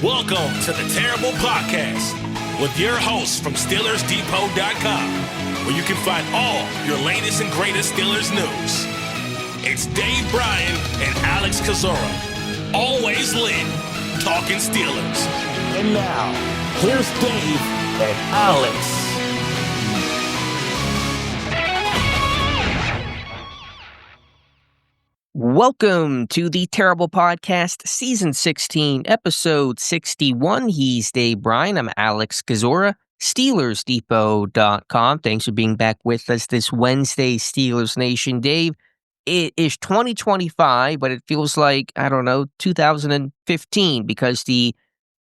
Welcome to the Terrible Podcast with your hosts from SteelersDepot.com, where you can find all your latest and greatest Steelers news. It's Dave Bryan and Alex Kozora, always lit, talking Steelers. And now, here's Dave and Alex. Welcome to the Terrible Podcast, Season 16, Episode 61. He's Dave Bryan. I'm Alex Kozora, SteelersDepot.com. Thanks for being back with us this Wednesday, Steelers Nation. Dave, it is 2025, but it feels like, 2015, because the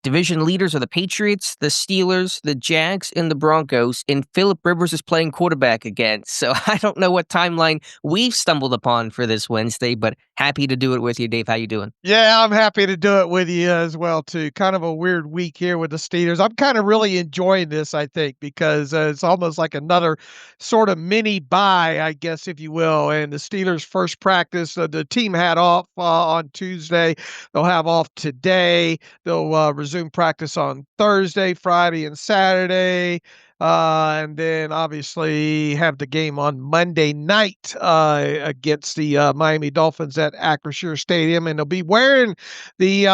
division leaders are the Patriots, the Steelers, the Jags, and the Broncos, and Philip Rivers is playing quarterback again. So I don't know what timeline we've stumbled upon for this Wednesday, but happy to do it with you, Dave. How you doing? Yeah, I'm happy to do it with you as well, too. Kind of a weird week here with the Steelers. I'm kind of really enjoying this, I think, because it's almost like another sort of mini bye, I guess, if you will. And the Steelers' first practice, the team had off on Tuesday. They'll have off today. They'll resume practice on Thursday, Friday, and Saturday. And then obviously have the game on Monday night against the Miami Dolphins at Acrisure Stadium, and they'll be wearing the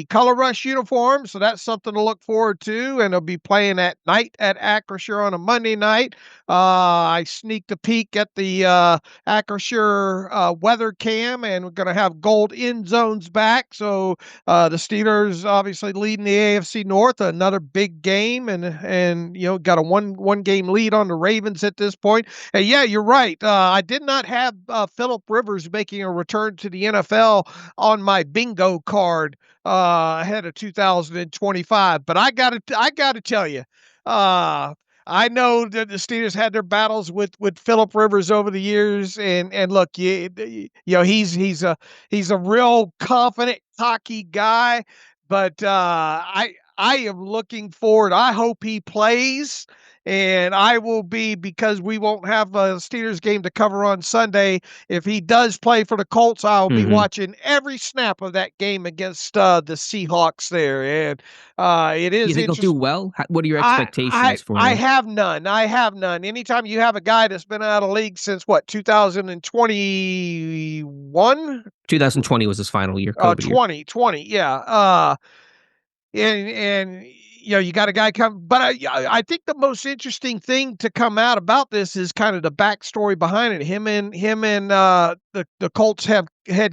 Color Rush uniform, so that's something to look forward to. And they'll be playing at night at Acrisure on a Monday night. I sneaked a peek at the Acrisure weather cam, and we're going to have gold end zones back. So the Steelers obviously leading the AFC North, another big game, and got a one game lead on the Ravens at this point. And yeah, you're right. I did not have Philip Rivers making a return to the NFL on my bingo card ahead of 2025. But I gotta tell you, I know that the Steelers had their battles with Philip Rivers over the years, and look, he's a real confident, cocky guy. But I am looking forward. I hope he plays, and I will be, because we won't have a Steelers game to cover on Sunday. If he does play for the Colts, I'll be watching every snap of that game against the Seahawks there. And it is. You think he'll do well? What are your expectations for him? I have none. Anytime you have a guy that's been out of the league since 2021? 2020 was his final year. 2020, yeah. And you got a guy come, but I think the most interesting thing to come out about this is kind of the backstory behind it. Him and the Colts head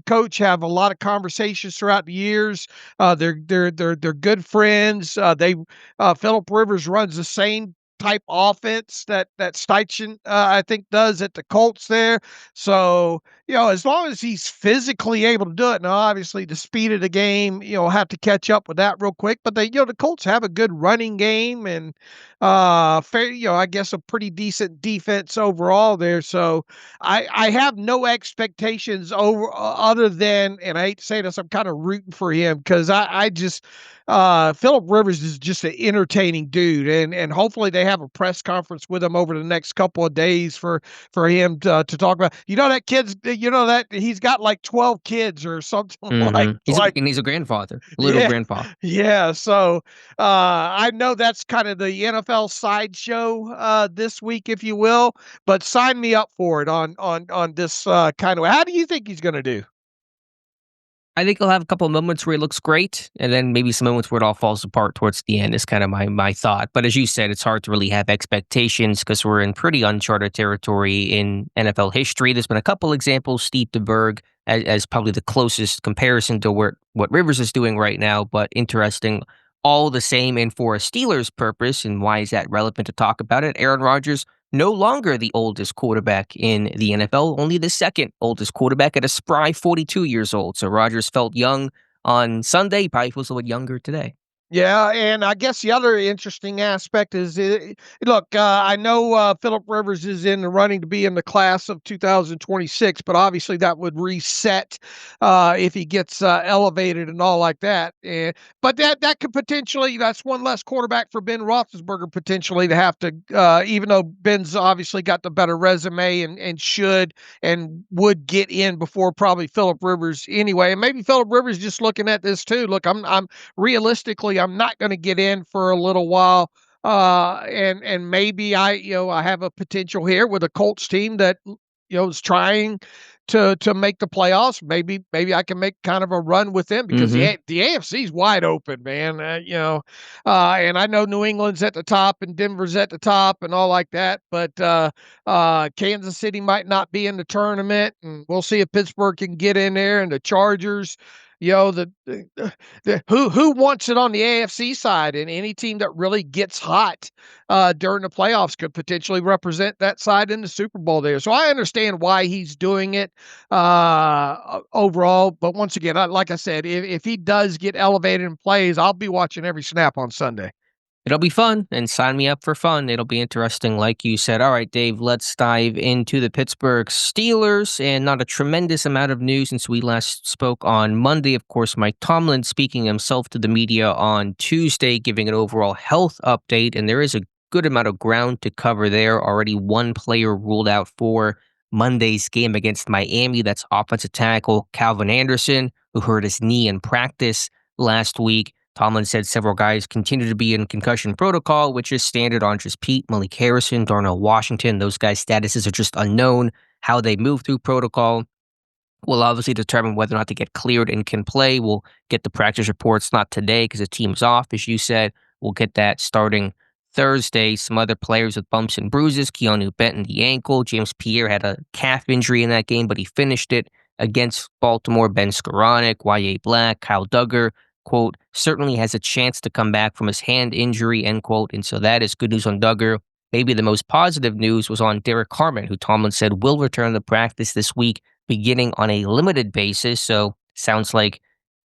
coach have a lot of conversations throughout the years. They're good friends. Philip Rivers runs the same type offense that Steichen I think does at the Colts there. So as long as he's physically able to do it. Now obviously the speed of the game, have to catch up with that real quick. But the Colts have a good running game, and I guess a pretty decent defense overall there. So I have no expectations other than, and I hate to say this, I'm kind of rooting for him, because I just Philip Rivers is just an entertaining dude, and hopefully they have a press conference with him over the next couple of days for him to talk about. That kid's, that he's got like 12 kids or something and he's a grandfather, grandpa. Yeah, so I know that's kind of the NFL sideshow this week, if you will, but sign me up for it on this kind of. How do you think he's going to do? I think he'll have a couple of moments where he looks great, and then maybe some moments where it all falls apart towards the end is kind of my thought. But as you said, it's hard to really have expectations because we're in pretty uncharted territory in NFL history. There's been a couple examples, Steve DeBerg as probably the closest comparison to what Rivers is doing right now, but interesting all the same. And for a Steelers purpose, and why is that relevant to talk about it? Aaron Rodgers, no longer the oldest quarterback in the NFL, only the second oldest quarterback at a spry 42 years old. So Rodgers felt young on Sunday, probably feels a little younger today. Yeah, and I guess the other interesting aspect is, look, I know Philip Rivers is in the running to be in the class of 2026, but obviously that would reset if he gets elevated and all like that. But that could potentially, that's one less quarterback for Ben Roethlisberger potentially to have to, even though Ben's obviously got the better resume and should and would get in before probably Philip Rivers anyway. And maybe Philip Rivers just looking at this too. Look, I'm realistically, I'm not going to get in for a little while. And maybe I have a potential here with a Colts team that, is trying to make the playoffs. Maybe I can make kind of a run with them because Hmm. the AFC's wide open, man. And I know New England's at the top and Denver's at the top and all like that, but Kansas City might not be in the tournament, and we'll see if Pittsburgh can get in there, and the Chargers. Who wants it on the AFC side, and any team that really gets hot during the playoffs could potentially represent that side in the Super Bowl there. So I understand why he's doing it overall. But once again, like I said, if he does get elevated and plays, I'll be watching every snap on Sunday. It'll be fun, and sign me up for fun. It'll be interesting, like you said. All right, Dave, let's dive into the Pittsburgh Steelers, and not a tremendous amount of news since we last spoke on Monday. Of course, Mike Tomlin speaking himself to the media on Tuesday, giving an overall health update, and there is a good amount of ground to cover there. Already one player ruled out for Monday's game against Miami. That's offensive tackle Calvin Anderson, who hurt his knee in practice last week. Tomlin said several guys continue to be in concussion protocol, which is standard on just Pete, Malik Harrison, Darnell Washington. Those guys' statuses are just unknown. How they move through protocol will obviously determine whether or not they get cleared and can play. We'll get the practice reports not today because the team's off, as you said. We'll get that starting Thursday. Some other players with bumps and bruises. Keanu Benton, the ankle. James Pierre had a calf injury in that game, but he finished it against Baltimore. Ben Skoranek, Y.A. Black, Kyle Duggar, quote, certainly has a chance to come back from his hand injury, end quote. And so that is good news on Duggar. Maybe the most positive news was on Derrick Harmon, who Tomlin said will return to practice this week, beginning on a limited basis. So sounds like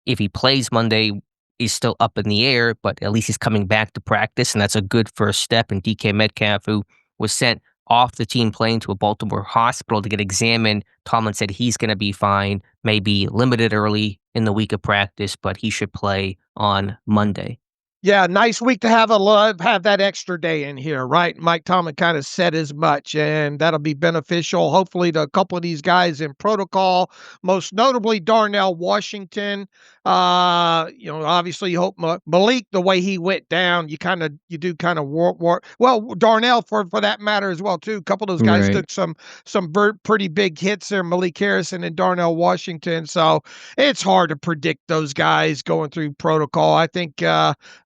if he plays Monday, he's still up in the air, but at least he's coming back to practice, and that's a good first step. And DK Metcalf, who was sent off the team plane to a Baltimore hospital to get examined, Tomlin said he's going to be fine, maybe limited early in the week of practice, but he should play on Monday. Yeah, nice week to have that extra day in here, right? Mike Tomlin kind of said as much, and that'll be beneficial, hopefully, to a couple of these guys in protocol, most notably Darnell Washington. Obviously, you hope Malik, the way he went down, you do kind of well, Darnell for that matter as well too. A couple of those guys Right. took some pretty big hits there, Malik Harrison and Darnell Washington. So it's hard to predict those guys going through protocol. I think.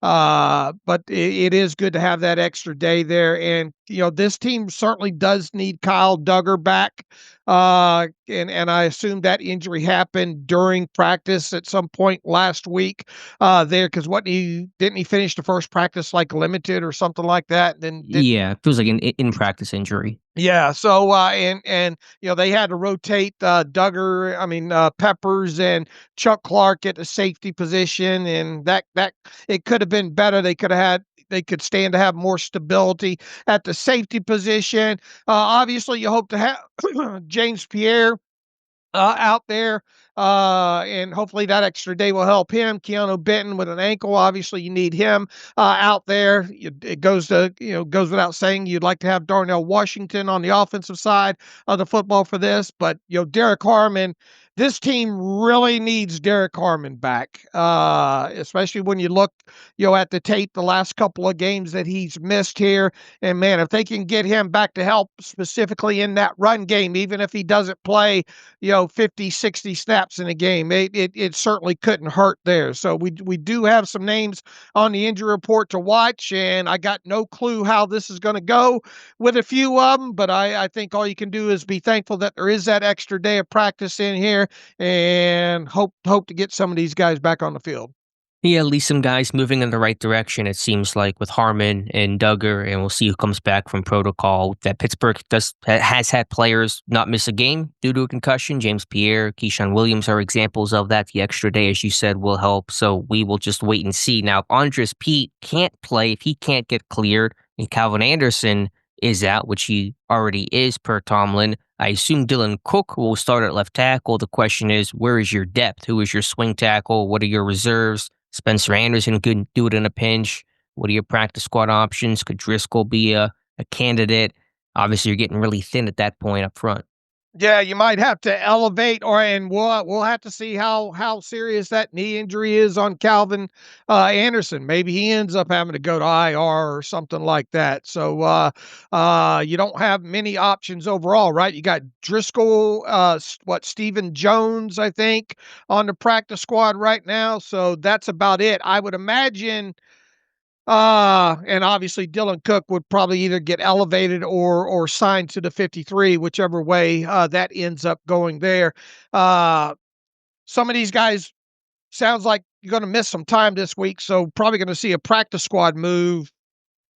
But it is good to have that extra day there. And, this team certainly does need Kyle Duggar back. And I assume that injury happened during practice at some point last week there, because didn't he finish the first practice like limited or something like that? Then Yeah, it feels like an in-practice injury. yeah. So and they had to rotate Peppers and Chuck Clark at the safety position, and that it could have been better. They could stand to have more stability at the safety position. Obviously, you hope to have James Pierre out there, and hopefully that extra day will help him. Keanu Benton with an ankle, obviously you need him out there. It goes without saying you'd like to have Darnell Washington on the offensive side of the football for this, but Derrick Harmon. This team really needs Derrick Harmon back, especially when you look, at the tape the last couple of games that he's missed here. And man, if they can get him back to help specifically in that run game, even if he doesn't play, 50, 60 snaps in a game, it certainly couldn't hurt there. So we do have some names on the injury report to watch, and I got no clue how this is going to go with a few of them, but I think all you can do is be thankful that there is that extra day of practice in here, and hope to get some of these guys back on the field. Yeah, at least some guys moving in the right direction, it seems like, with Harmon and Duggar, and we'll see who comes back from protocol. That Pittsburgh has had players not miss a game due to a concussion. James Pierre, Keyshawn Williams are examples of that. The extra day, as you said, will help. So we will just wait and see. Now, if Andres Pete can't play, if he can't get cleared, and Calvin Anderson is out, which he already is per Tomlin, I assume Dylan Cook will start at left tackle. The question is, where is your depth? Who is your swing tackle? What are your reserves? Spencer Anderson could do it in a pinch. What are your practice squad options? Could Driscoll be a candidate? Obviously, you're getting really thin at that point up front. Yeah, you might have to elevate, and we'll have to see how serious that knee injury is on Calvin Anderson. Maybe he ends up having to go to IR or something like that. So you don't have many options overall, right? You got Driscoll, Stephen Jones, I think, on the practice squad right now. So that's about it. I would imagine. And obviously Dylan Cook would probably either get elevated or signed to the 53, whichever way that ends up going there. Some of these guys sounds like you're going to miss some time this week, so probably going to see a practice squad move.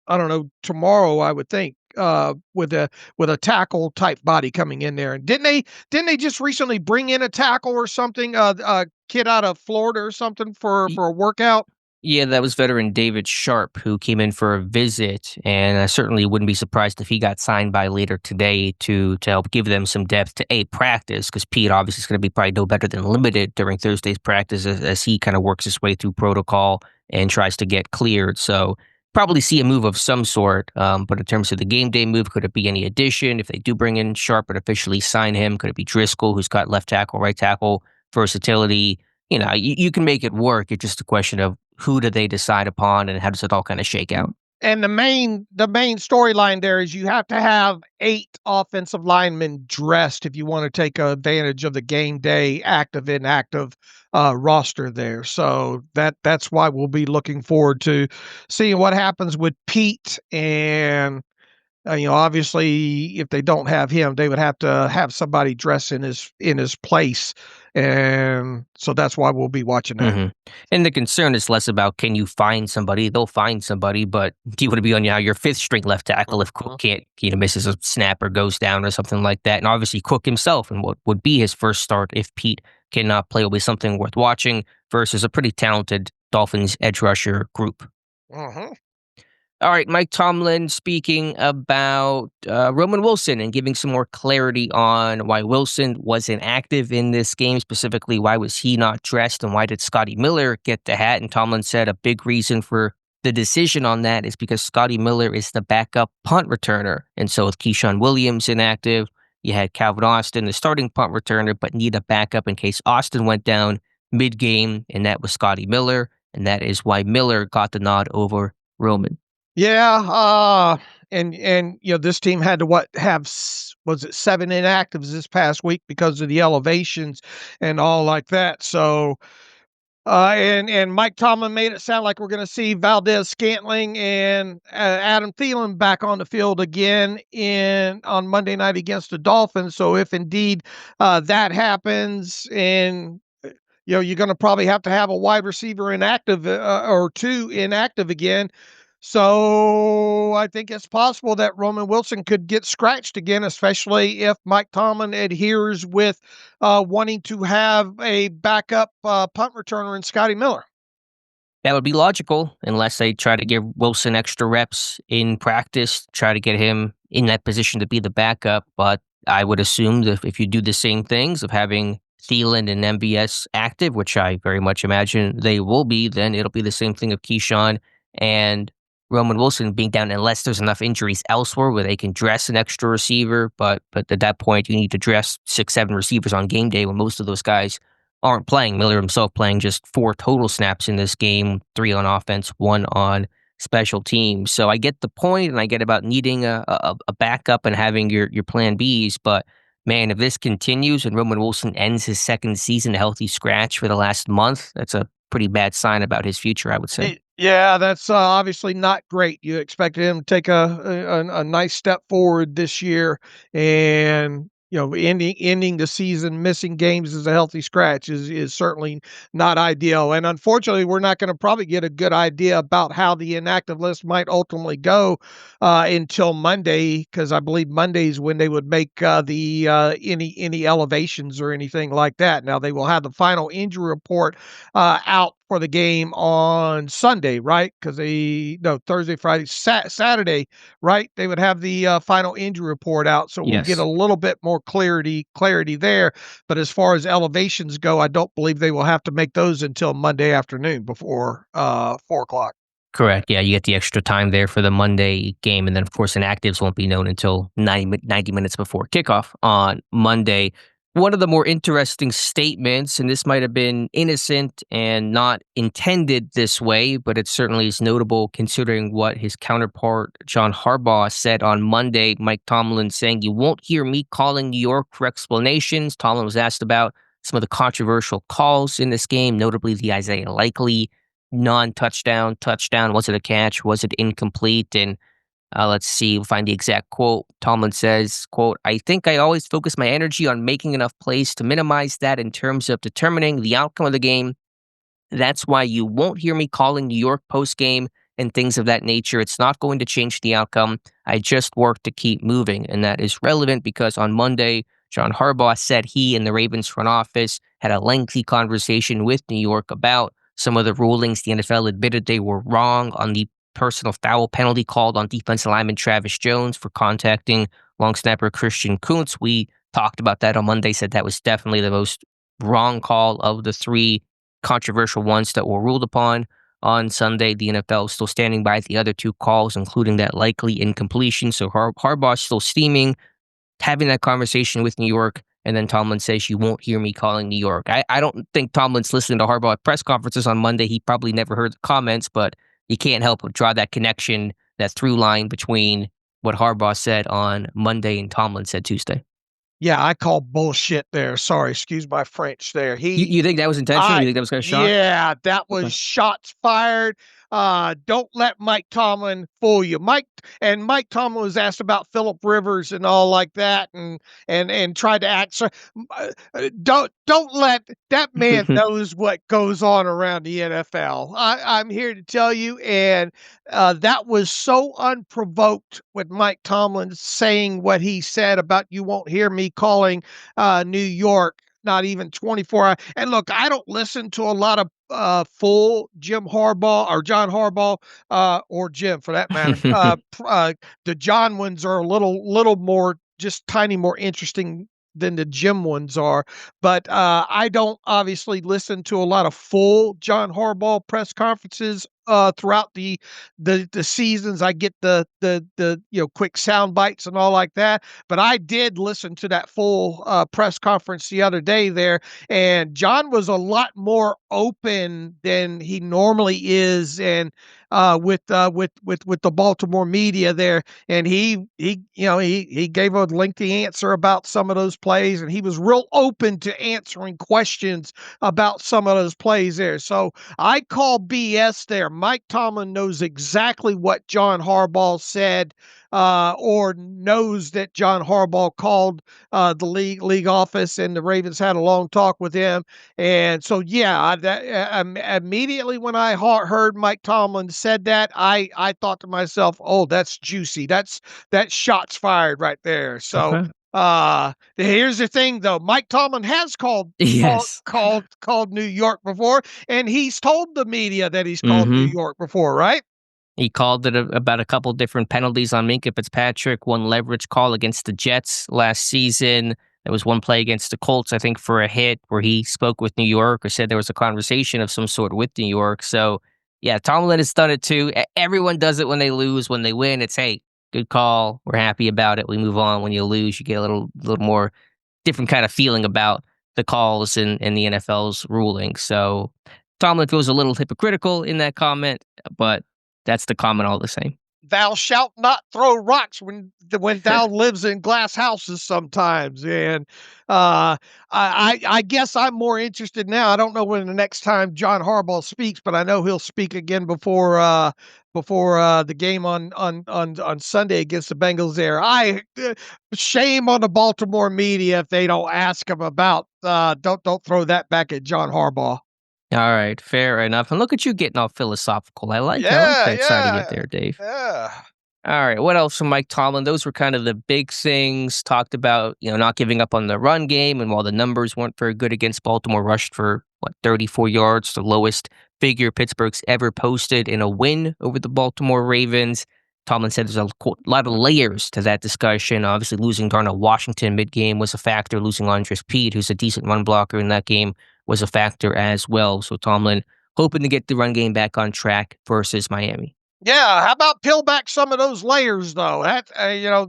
I don't know, tomorrow I would think, with a tackle type body coming in there. And didn't they just recently bring in a tackle or something? A kid out of Florida or something for a workout. Yeah, that was veteran David Sharp, who came in for a visit, and I certainly wouldn't be surprised if he got signed by later today to help give them some depth to practice, because Pete obviously is going to be probably no better than limited during Thursday's practice as he kind of works his way through protocol and tries to get cleared. So probably see a move of some sort, but in terms of the game day move, could it be any addition? If they do bring in Sharp and officially sign him, could it be Driscoll, who's got left tackle, right tackle versatility? You can make it work. It's just a question of who do they decide upon and how does it all kind of shake out? And the main storyline there is you have to have 8 offensive linemen dressed if you want to take advantage of the game day active inactive roster there. So that's why we'll be looking forward to seeing what happens with Pete. And obviously, if they don't have him, they would have to have somebody dress in his place, and so that's why we'll be watching that. And the concern is less about can you find somebody? They'll find somebody, but do you want to be on your fifth string left tackle if Cook can't, misses a snap or goes down or something like that? And obviously, Cook himself and what would be his first start if Pete cannot play will be something worth watching versus a pretty talented Dolphins edge rusher group. Mm-hmm. All right, Mike Tomlin speaking about Roman Wilson and giving some more clarity on why Wilson wasn't active in this game. Specifically, why was he not dressed and why did Scotty Miller get the hat? And Tomlin said a big reason for the decision on that is because Scotty Miller is the backup punt returner. And so with Keyshawn Williams inactive, you had Calvin Austin, the starting punt returner, but need a backup in case Austin went down mid-game, and that was Scotty Miller. And that is why Miller got the nod over Roman. Yeah, and this team had to was it 7 inactives this past week because of the elevations and all like that. So and Mike Tomlin made it sound like we're going to see Valdez Scantling and Adam Thielen back on the field again on Monday night against the Dolphins. So if indeed that happens, and you're going to probably have to have a wide receiver inactive or 2 inactive again. So I think it's possible that Roman Wilson could get scratched again, especially if Mike Tomlin adheres with wanting to have a backup punt returner in Scotty Miller. That would be logical, unless they try to give Wilson extra reps in practice, try to get him in that position to be the backup. But I would assume that if you do the same things of having Thielen and MVS active, which I very much imagine they will be, then it'll be the same thing of Keyshawn and Roman Wilson being down, unless there's enough injuries elsewhere where they can dress an extra receiver. But at that point, you need to dress 6-7 receivers on game day when most of those guys aren't playing. Miller himself playing just 4 total snaps in this game, 3 on offense, 1 on special teams. So I get the point, and I get about needing a backup and having your plan Bs. But man, if this continues and Roman Wilson ends his second season a healthy scratch for the last month, that's a pretty bad sign about his future, I would say. Yeah, that's obviously not great. You expected him to take a nice step forward this year, and ending the season, missing games as a healthy scratch is certainly not ideal. And unfortunately, we're not going to probably get a good idea about how the inactive list might ultimately go until Monday, because I believe Monday's when they would make the any elevations or anything like that. Now they will have the final injury report out for the game on Sunday, right? Because Thursday, Friday, Saturday, right? They would have the final injury report out, so we'll get a Yes. little bit more clarity there. But as far as elevations go, I don't believe they will have to make those until Monday afternoon before 4 o'clock. Correct. Yeah, you get the extra time there for the Monday game. And then, of course, inactives won't be known until 90 minutes before kickoff on Monday. One of the more interesting statements, and this might have been innocent and not intended this way, but it certainly is notable considering what his counterpart, John Harbaugh, said on Monday. Mike Tomlin saying, "You won't hear me calling New York for explanations." Tomlin was asked about some of the controversial calls in this game, notably the Isaiah Likely non-touchdown, touchdown. Was it a catch? Was it incomplete? And let's see, we'll find the exact quote. Tomlin says, quote, "I think I always focus my energy on making enough plays to minimize that in terms of determining the outcome of the game. That's why you won't hear me calling New York post-game and things of that nature. It's not going to change the outcome. I just work to keep moving." And that is relevant because on Monday, John Harbaugh said he and the Ravens front office had a lengthy conversation with New York about some of the rulings. The NFL admitted they were wrong on the personal foul penalty called on defensive lineman Travis Jones for contacting long snapper Christian Kuntz. We talked about that on Monday, said that was definitely the most wrong call of the three controversial ones that were ruled upon on Sunday. The NFL is still standing by the other two calls, including that likely incompletion. So Harbaugh's still steaming, having that conversation with New York. And then Tomlin says, "You won't hear me calling New York." I don't think Tomlin's listening to Harbaugh at press conferences on Monday. He probably never heard the comments, but you can't help but draw that connection, that through line between what Harbaugh said on Monday and Tomlin said Tuesday. Yeah, I call bullshit there. Sorry, excuse my French there. You think that was intentional? You think that was kind of shot? Yeah, that was Okay. shots fired. Don't let Mike Tomlin fool you. Mike Tomlin was asked about Philip Rivers and all like that, and tried to act. So, don't let that man knows what goes on around the NFL. I'm here to tell you, and that was so unprovoked with Mike Tomlin saying what he said about "you won't hear me calling New York." Not even 24 hours. And look, I don't listen to a lot of full Jim Harbaugh or John Harbaugh or Jim for that matter. The John ones are a little more, just tiny more interesting than the Jim ones are. But I don't obviously listen to a lot of full John Harbaugh press conferences throughout the seasons. I get the quick sound bites and all like that. But I did listen to that full press conference the other day there, and John was a lot more open than he normally is, and with the Baltimore media there, and he gave a lengthy answer about some of those plays, and he was real open to answering questions about some of those plays there. So I call BS there. Mike Tomlin knows exactly what John Harbaugh said, or knows that John Harbaugh called the league office, and the Ravens had a long talk with him. And so, yeah, immediately when I heard Mike Tomlin said that, I thought to myself, "Oh, that's juicy. That's shots fired right there." So. Okay. Here's the thing though. Mike Tomlin has Yes. called New York before, and he's told the media that he's called New Hmm. York before, right? He called it about a couple different penalties on Minkah Fitzpatrick, one leverage call against the Jets last season. There was one play against the Colts, I think, for a hit where he spoke with New York or said there was a conversation of some sort with New York. So, yeah, Tomlin has done it too. Everyone does it when they lose. When they win, it's, hey, good call. We're happy about it. We move on. When you lose, you get a little more different kind of feeling about the calls and the NFL's ruling. So Tomlin feels a little hypocritical in that comment, but that's the comment all the same. thou shalt not throw rocks when thou lives in glass houses sometimes. And I guess I'm more interested now. I don't know when the next time John Harbaugh speaks, but I know he'll speak again before the game on Sunday against the Bengals there. Shame on the Baltimore media if they don't ask him about don't throw that back at John Harbaugh. All right, fair enough. And look at you getting all philosophical. I like Yeah, that side of you there, Dave. yeah. All right, what else from Mike Tomlin? Those were kind of the big things. Talked about, not giving up on the run game, and while the numbers weren't very good against Baltimore, rushed for 34 yards, the lowest figure Pittsburgh's ever posted in a win over the Baltimore Ravens. Tomlin said there's a lot of layers to that discussion. Obviously, losing Darnell Washington mid-game was a factor. Losing Andres Pete, who's a decent run blocker in that game, was a factor as well. So Tomlin hoping to get the run game back on track versus Miami. Yeah, how about peel back some of those layers, though?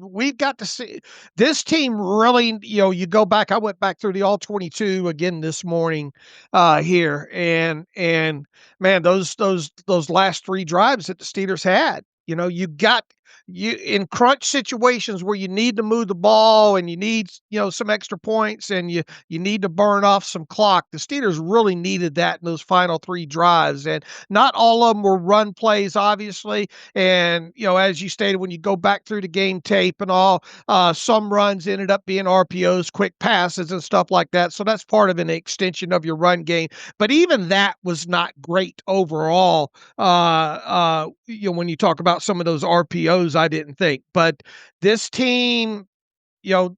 We've got to see this team really. You go back. I went back through the All-22 again this morning here, and man, those last three drives that the Steelers had. You in crunch situations where you need to move the ball and you need some extra points and you need to burn off some clock. The Steelers really needed that in those final three drives, and not all of them were run plays, obviously. And as you stated, when you go back through the game tape and all, some runs ended up being RPOs, quick passes, and stuff like that. So that's part of an extension of your run game. But even that was not great overall. When you talk about some of those RPOs, I didn't think. But this team,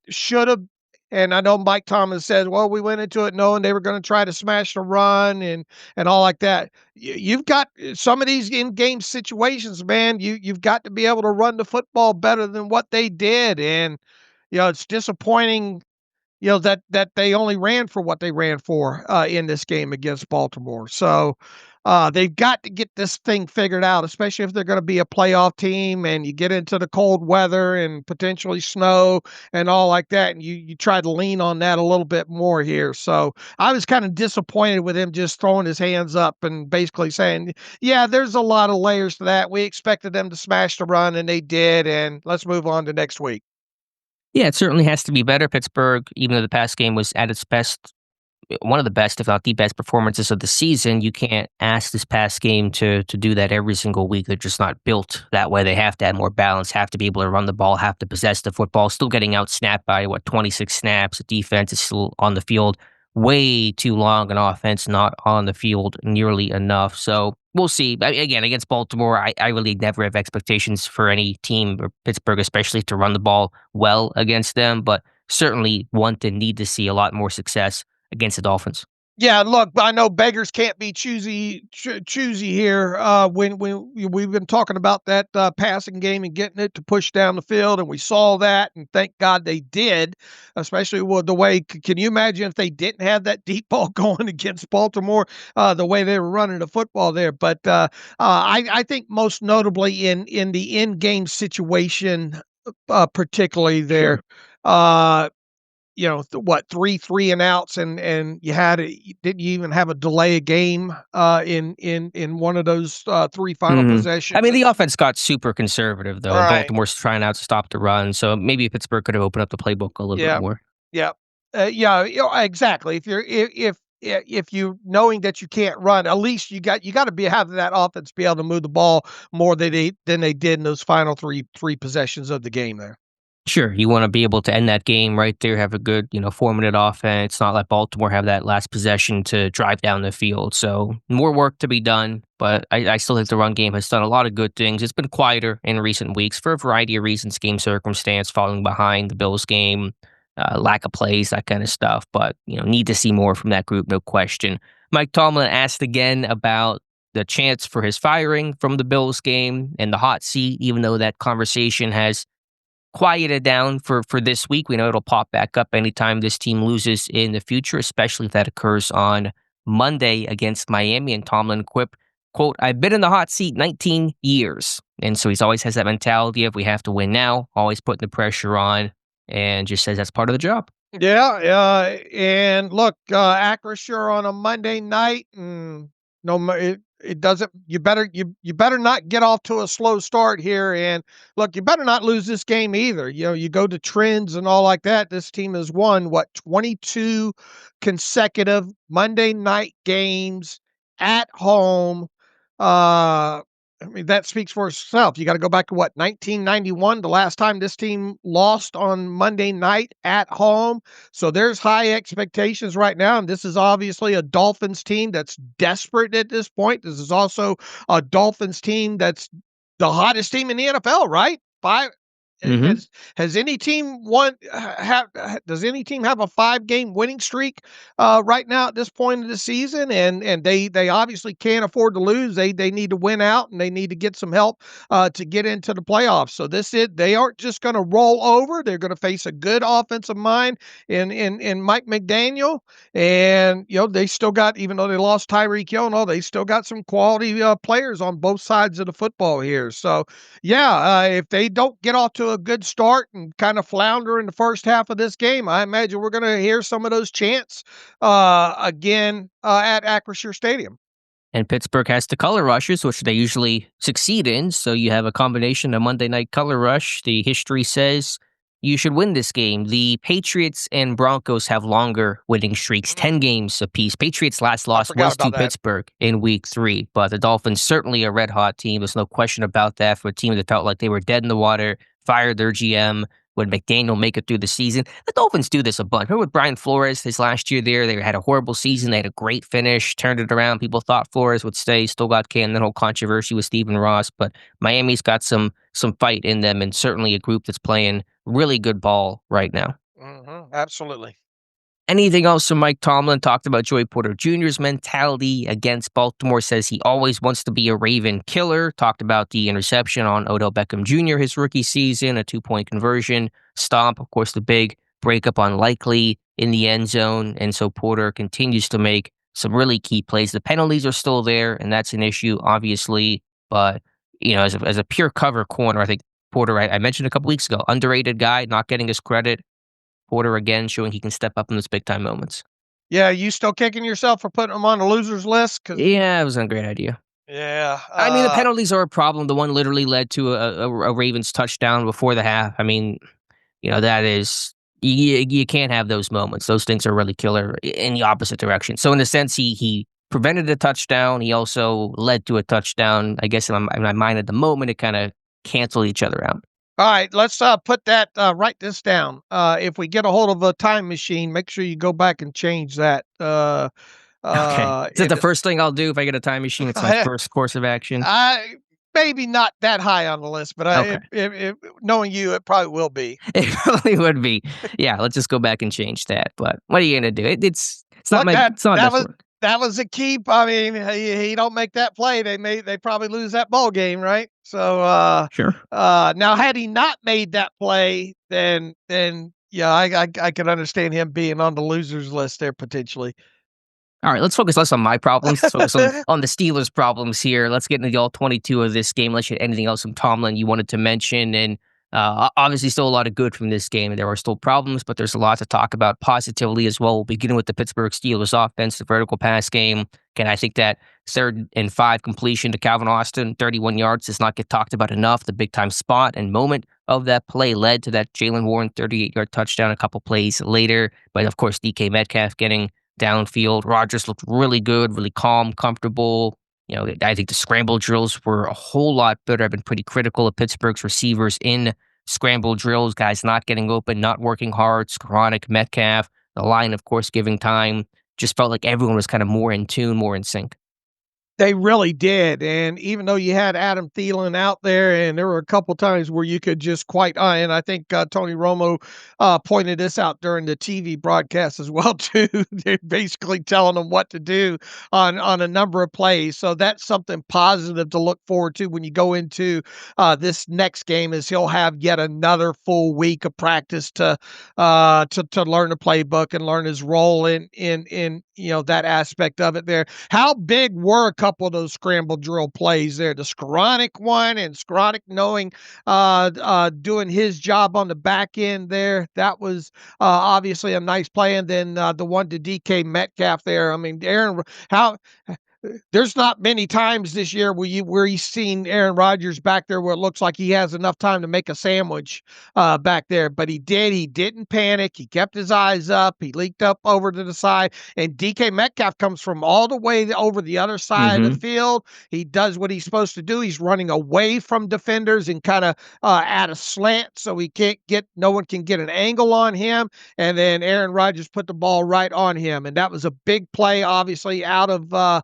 should have. And I know Mike Tomlin said, well, we went into it knowing they were going to try to smash the run and all like that. You've got some of these in-game situations, man. You've got to be able to run the football better than what they did. And, it's disappointing, that they only ran for what they ran for in this game against Baltimore. So they've got to get this thing figured out, especially if they're going to be a playoff team and you get into the cold weather and potentially snow and all like that. And you try to lean on that a little bit more here. So I was kind of disappointed with him just throwing his hands up and basically saying, yeah, there's a lot of layers to that. We expected them to smash the run and they did. And let's move on to next week. Yeah, it certainly has to be better. Pittsburgh, even though the past game was at its best, one of the best, if not the best performances of the season, you can't ask this past game to do that every single week. They're just not built that way. They have to add more balance, have to be able to run the ball, have to possess the football, still getting out snapped by, 26 snaps. The defense is still on the field way too long, and offense not on the field nearly enough. So we'll see. Again, against Baltimore, I really never have expectations for any team, or Pittsburgh especially, to run the ball well against them, but certainly want and need to see a lot more success against the Dolphins. Yeah, look, I know beggars can't be choosy here. When we've been talking about that passing game and getting it to push down the field, and we saw that, and thank God they did. Especially with the way, can you imagine if they didn't have that deep ball going against Baltimore, the way they were running the football there? But I think most notably in the in-game situation, particularly there. Sure. 3 and outs, and didn't you even have a delay a game in one of those 3 final possessions? I mean, the offense got super conservative though. Right. Baltimore's trying out to stop the run, so maybe Pittsburgh could have opened up the playbook a little bit more. Yeah, exactly. If you knowing that you can't run, at least you got to have that offense be able to move the ball more than they did in those final three possessions of the game there. Sure, you want to be able to end that game right there, have a good, 4-minute offense, not let Baltimore have that last possession to drive down the field. So more work to be done, but I still think the run game has done a lot of good things. It's been quieter in recent weeks for a variety of reasons, game circumstance, falling behind the Bills game, lack of plays, that kind of stuff. But, need to see more from that group, no question. Mike Tomlin asked again about the chance for his firing from the Bills game and the hot seat, even though that conversation has quieted down for this week. We know it'll pop back up anytime this team loses in the future, especially if that occurs on Monday against Miami. And Tomlin quipped, quote, "I've been in the hot seat 19 years. And so he's always has that mentality of we have to win now, always putting the pressure on, and just says that's part of the job. Yeah, and look, Acrisure on a Monday night, and it doesn't. You better not get off to a slow start here. And look, you better not lose this game either. You go to trends and all like that. This team has won 22 consecutive Monday night games at home. I mean, that speaks for itself. You got to go back to 1991, the last time this team lost on Monday night at home. So there's high expectations right now. And this is obviously a Dolphins team that's desperate at this point. This is also a Dolphins team that's the hottest team in the NFL, right? Mm-hmm. Has any team does any team have a 5-game winning streak right now at this point of the season? And they obviously can't afford to lose. They need to win out, and they need to get some help to get into the playoffs. So they aren't just going to roll over. They're going to face a good offensive mind in Mike McDaniel, and they still got, even though they lost Tyreek Hill and all, they still got some quality players on both sides of the football here. So yeah, if they don't get off to a good start and kind of flounder in the first half of this game, I imagine we're going to hear some of those chants again at Acrisure Stadium. And Pittsburgh has the color rushes, which they usually succeed in. So you have a combination of Monday night color rush. The history says you should win this game. The Patriots and Broncos have longer winning streaks, 10 games apiece. Patriots' last loss was to Pittsburgh in week 3, but the Dolphins certainly a red-hot team. There's no question about that for a team that felt like they were dead in the water, fired their GM. Would McDaniel make it through the season? The Dolphins do this a bunch. Remember with Brian Flores, his last year there, they had a horrible season. They had a great finish, turned it around. People thought Flores would stay, still got canned. That whole controversy with Stephen Ross. But Miami's got some fight in them, and certainly a group that's playing really good ball right now. Mm-hmm, absolutely. Anything else from Mike Tomlin? Talked about Joey Porter Jr.'s mentality against Baltimore, says he always wants to be a Raven killer. Talked about the interception on Odell Beckham Jr. his rookie season, a 2-point conversion stomp. Of course, the big breakup unlikely in the end zone. And so Porter continues to make some really key plays. The penalties are still there, and that's an issue, obviously. But, as a pure cover corner, I think Porter, I mentioned a couple weeks ago, underrated guy, not getting his credit. Porter again showing he can step up in those big time moments. Yeah, you still kicking yourself for putting him on the losers list? Yeah, it was a great idea. Yeah. I mean, the penalties are a problem. The one literally led to a Ravens touchdown before the half. I mean, that is, you can't have those moments. Those things are really killer in the opposite direction. So in a sense, he prevented a touchdown. He also led to a touchdown. I guess in my mind at the moment, it kind of canceled each other out. All right, let's put that, write this down. If we get a hold of a time machine, make sure you go back and change that. Okay. Is that the first thing I'll do if I get a time machine? It's my first course of action. Maybe not that high on the list, but if knowing you, it probably will be. It probably would be. Yeah, let's just go back and change that. But what are you going to do? It's not my. It's not work. That was a keep. I mean, he don't make that play, they probably lose that ball game, right? So sure. Now had he not made that play, then yeah, I could understand him being on the losers list there potentially. All right, let's focus less on my problems. Let's focus on the Steelers' problems here. Let's get into the all-22 of this game. Unless you had anything else from Tomlin you wanted to mention. And obviously still a lot of good from this game. There are still problems, but there's a lot to talk about positively as well. We'll begin with the Pittsburgh Steelers offense, the vertical pass game. Again, I think that 3rd and 5 completion to Calvin Austin, 31 yards, does not get talked about enough. The big-time spot and moment of that play led to that Jaylen Warren 38-yard touchdown a couple plays later. But, of course, DK Metcalf getting downfield. Rodgers looked really good, really calm, comfortable. I think the scramble drills were a whole lot better. I've been pretty critical of Pittsburgh's receivers in scramble drills, guys not getting open, not working hard. Skoranek, Metcalf, the line, of course, giving time. Just felt like everyone was kind of more in tune, more in sync. They really did. And even though you had Adam Thielen out there, and there were a couple times where you could just and I think Tony Romo pointed this out during the TV broadcast as well, too. They're basically telling them what to do on a number of plays. So that's something positive to look forward to when you go into this next game, is he'll have yet another full week of practice to learn the playbook and learn his role in that aspect of it there. How big were a couple of those scramble drill plays there? The Skoranek one, and Skoranek knowing doing his job on the back end there. That was obviously a nice play. And then the one to DK Metcalf there. I mean, Aaron, there's not many times this year where he's seen Aaron Rodgers back there where it looks like he has enough time to make a sandwich back there. But he did. He didn't panic. He kept his eyes up. He leaked up over to the side. And DK Metcalf comes from all the way over the other side of the field. He does what he's supposed to do. He's running away from defenders and kind of at a slant so no one can get an angle on him. And then Aaron Rodgers put the ball right on him. And that was a big play, obviously, out of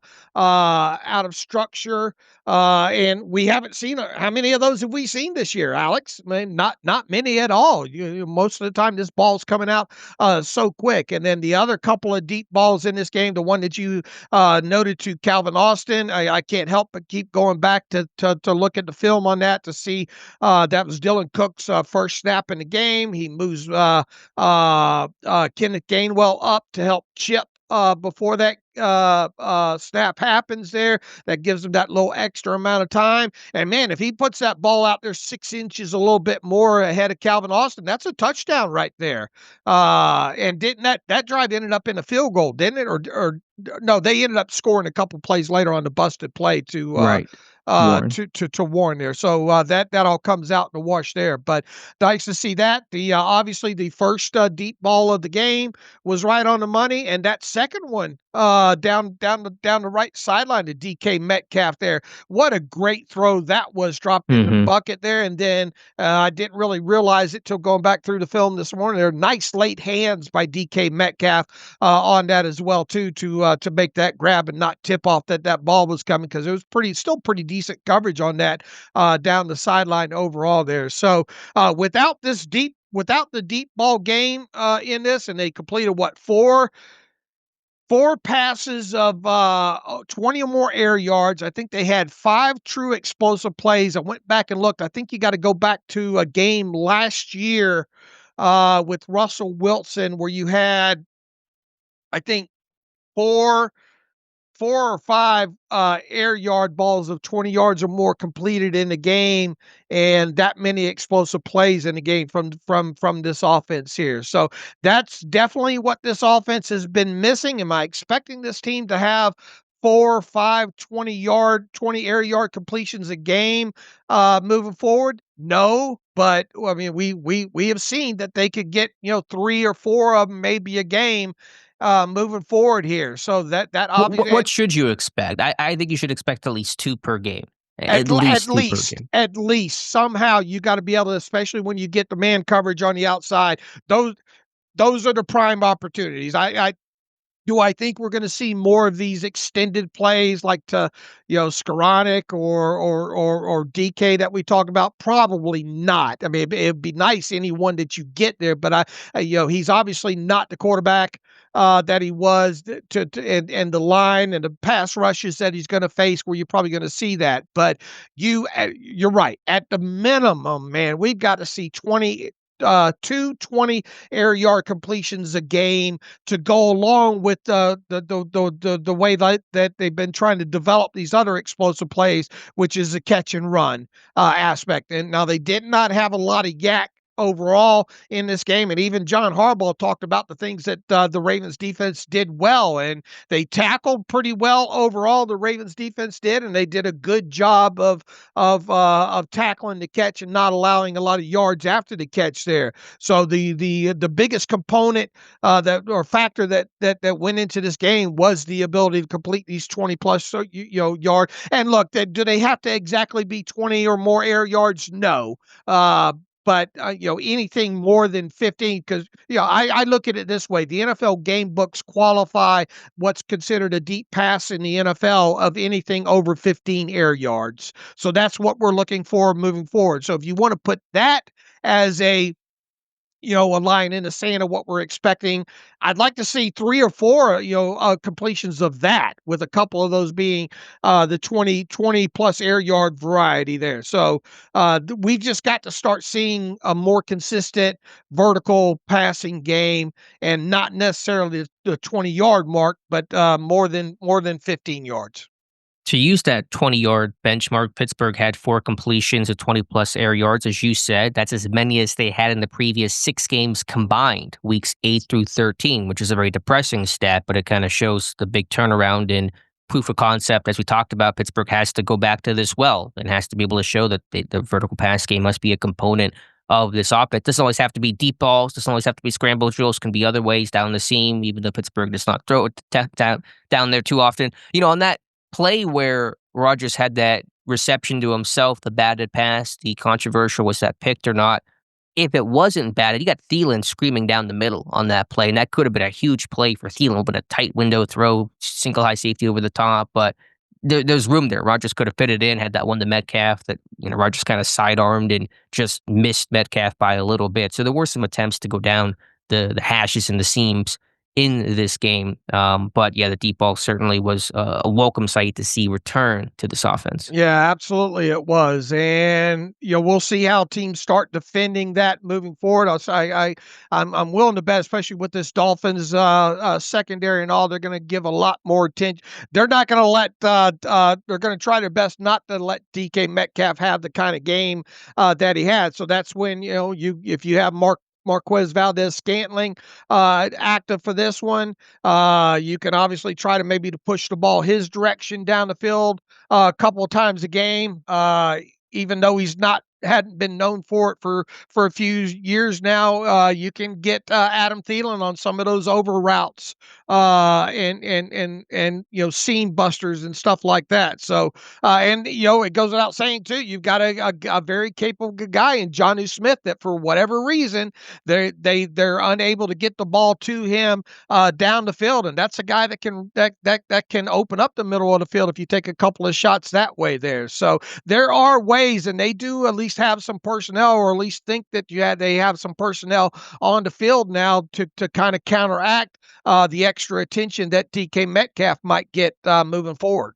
structure. And we haven't seen how many of those have we seen this year, Alex? I mean, not many at all. Most of the time, this ball's coming out so quick. And then the other couple of deep balls in this game, the one that you noted to Calvin Austin, I can't help but keep going back to look at the film on that to see that was Dylan Cook's first snap in the game. He moves Kenneth Gainwell up to help chip before that snap happens there. That gives him that little extra amount of time. And man, if he puts that ball out there 6 inches a little bit more ahead of Calvin Austin, that's a touchdown right there. And didn't that drive ended up in a field goal, didn't it? Or no, they ended up scoring a couple plays later on the busted play to Warren. To Warren there. So that all comes out in the wash there. But nice to see that. The obviously the first deep ball of the game was right on the money, and that second one down the right sideline to DK Metcalf there. What a great throw that was, dropped in the bucket there. And then I didn't really realize it till going back through the film this morning. There are nice late hands by DK Metcalf on that as well too to make that grab and not tip off that ball was coming, because it was still pretty decent coverage on that down the sideline overall there. So without the deep ball game in this, and they completed four passes of 20 or more air yards. I think they had 5 true explosive plays. I went back and looked. I think you got to go back to a game last year with Russell Wilson where you had, I think, four or 5 air yard balls of 20 yards or more completed in the game, and that many explosive plays in the game from this offense here. So that's definitely what this offense has been missing. Am I expecting this team to have 4, 5, 20 air yard completions a game moving forward? No, but I mean, we have seen that they could get 3 or 4 of them maybe a game moving forward here. So that obviously, what should you expect? I think you should expect at least 2 per game. At least somehow you got to be able to, especially when you get the man coverage on the outside. Those are the prime opportunities. Do I think we're going to see more of these extended plays like to, Skoranek or DK that we talked about? Probably not. I mean, it'd be nice anyone that you get there, but he's obviously not the quarterback that he was and the line and the pass rushes that he's going to face where you're probably going to see that. But you're right. At the minimum, man, we've got to see 20 air yard completions a game to go along with the way that they've been trying to develop these other explosive plays, which is a catch and run aspect. And now they did not have a lot of yak overall in this game. And even John Harbaugh talked about the things that the Ravens defense did well, and they tackled pretty well overall. The Ravens defense did, and they did a good job of tackling the catch and not allowing a lot of yards after the catch there. So the biggest component factor that went into this game was the ability to complete these 20 plus yard. And look, do they have to exactly be 20 or more air yards? No. But anything more than 15, because I look at it this way: the NFL game books qualify what's considered a deep pass in the NFL of anything over 15 air yards. So that's what we're looking for moving forward. So if you want to put that as a line in the sand of what we're expecting, I'd like to see 3 or 4, completions of that, with a couple of those being the 20 plus air yard variety there. So we've just got to start seeing a more consistent vertical passing game, and not necessarily the 20-yard mark, but more than 15 yards. To use that 20-yard benchmark, Pittsburgh had 4 completions of 20-plus air yards, as you said. That's as many as they had in the previous 6 games combined, weeks 8 through 13, which is a very depressing stat, but it kind of shows the big turnaround in proof of concept, as we talked about. Pittsburgh has to go back to this well and has to be able to show that the vertical pass game must be a component of this offense. It doesn't always have to be deep balls. Doesn't always have to be scramble drills. Can be other ways down the seam, even though Pittsburgh does not throw it down there too often. On that play where Rodgers had that reception to himself, the batted pass, the controversial, was that picked or not? If it wasn't batted, you got Thielen screaming down the middle on that play, and that could have been a huge play for Thielen, but a tight window throw, single high safety over the top, but there's room there. Rodgers could have fit it in, had that one to Metcalf that, Rodgers kind of sidearmed and just missed Metcalf by a little bit. So there were some attempts to go down the hashes and the seams in this game. But yeah, the deep ball certainly was a welcome sight to see return to this offense. Yeah, absolutely it was. And we'll see how teams start defending that moving forward. I'm willing to bet, especially with this Dolphins secondary and all, they're going to give a lot more attention. They're not going to let they're going to try their best not to let DK Metcalf have the kind of game that he had. So that's when if you have Marquez Valdez-Scantling active for this one. You can obviously try to maybe to push the ball his direction down the field a couple of times a game, even though hadn't been known for it for a few years now. You can get Adam Thielen on some of those over routes and seam busters and stuff like that. So it goes without saying too, you've got a very capable guy in Jonnu Smith that for whatever reason they're unable to get the ball to him down the field, and that's a guy that can open up the middle of the field if you take a couple of shots that way there. So there are ways, and they do at least have some personnel, or at least think that they have some personnel on the field now to kind of counteract the extra attention that DK Metcalf might get moving forward.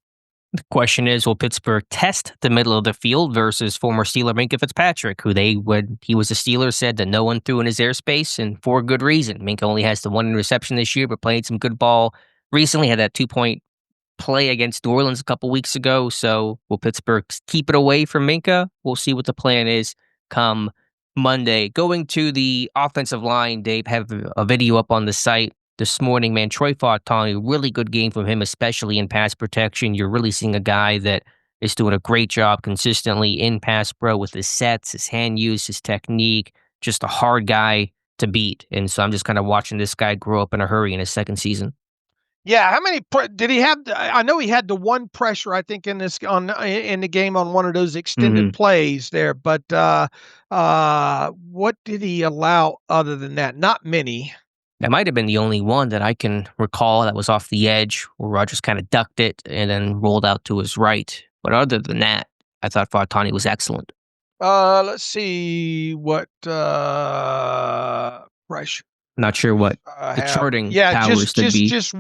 The question is, will Pittsburgh test the middle of the field versus former Steeler Minkah Fitzpatrick, who he was a Steeler, said that no one threw in his airspace, and for good reason. Minkah only has the one interception this year, but played some good ball recently, had that 2-point play against New Orleans a couple weeks ago. So will Pittsburgh keep it away from Minkah? We'll see what the plan is come Monday. Going to the offensive line, Dave, have a video up on the site this morning. Man, Troy Fautanu, really good game from him, especially in pass protection. You're really seeing a guy that is doing a great job consistently in pass pro with his sets, his hand use, his technique, just a hard guy to beat. And so I'm just kind of watching this guy grow up in a hurry in his second season. Yeah, how many did he have? I know he had the one pressure, I think, in the game on one of those extended plays there. But what did he allow other than that? Not many. That might have been the only one that I can recall that was off the edge, where Rodgers kind of ducked it and then rolled out to his right. But other than that, I thought Fautanu was excellent. Let's see what pressure. Not sure what the charting powers would be. Just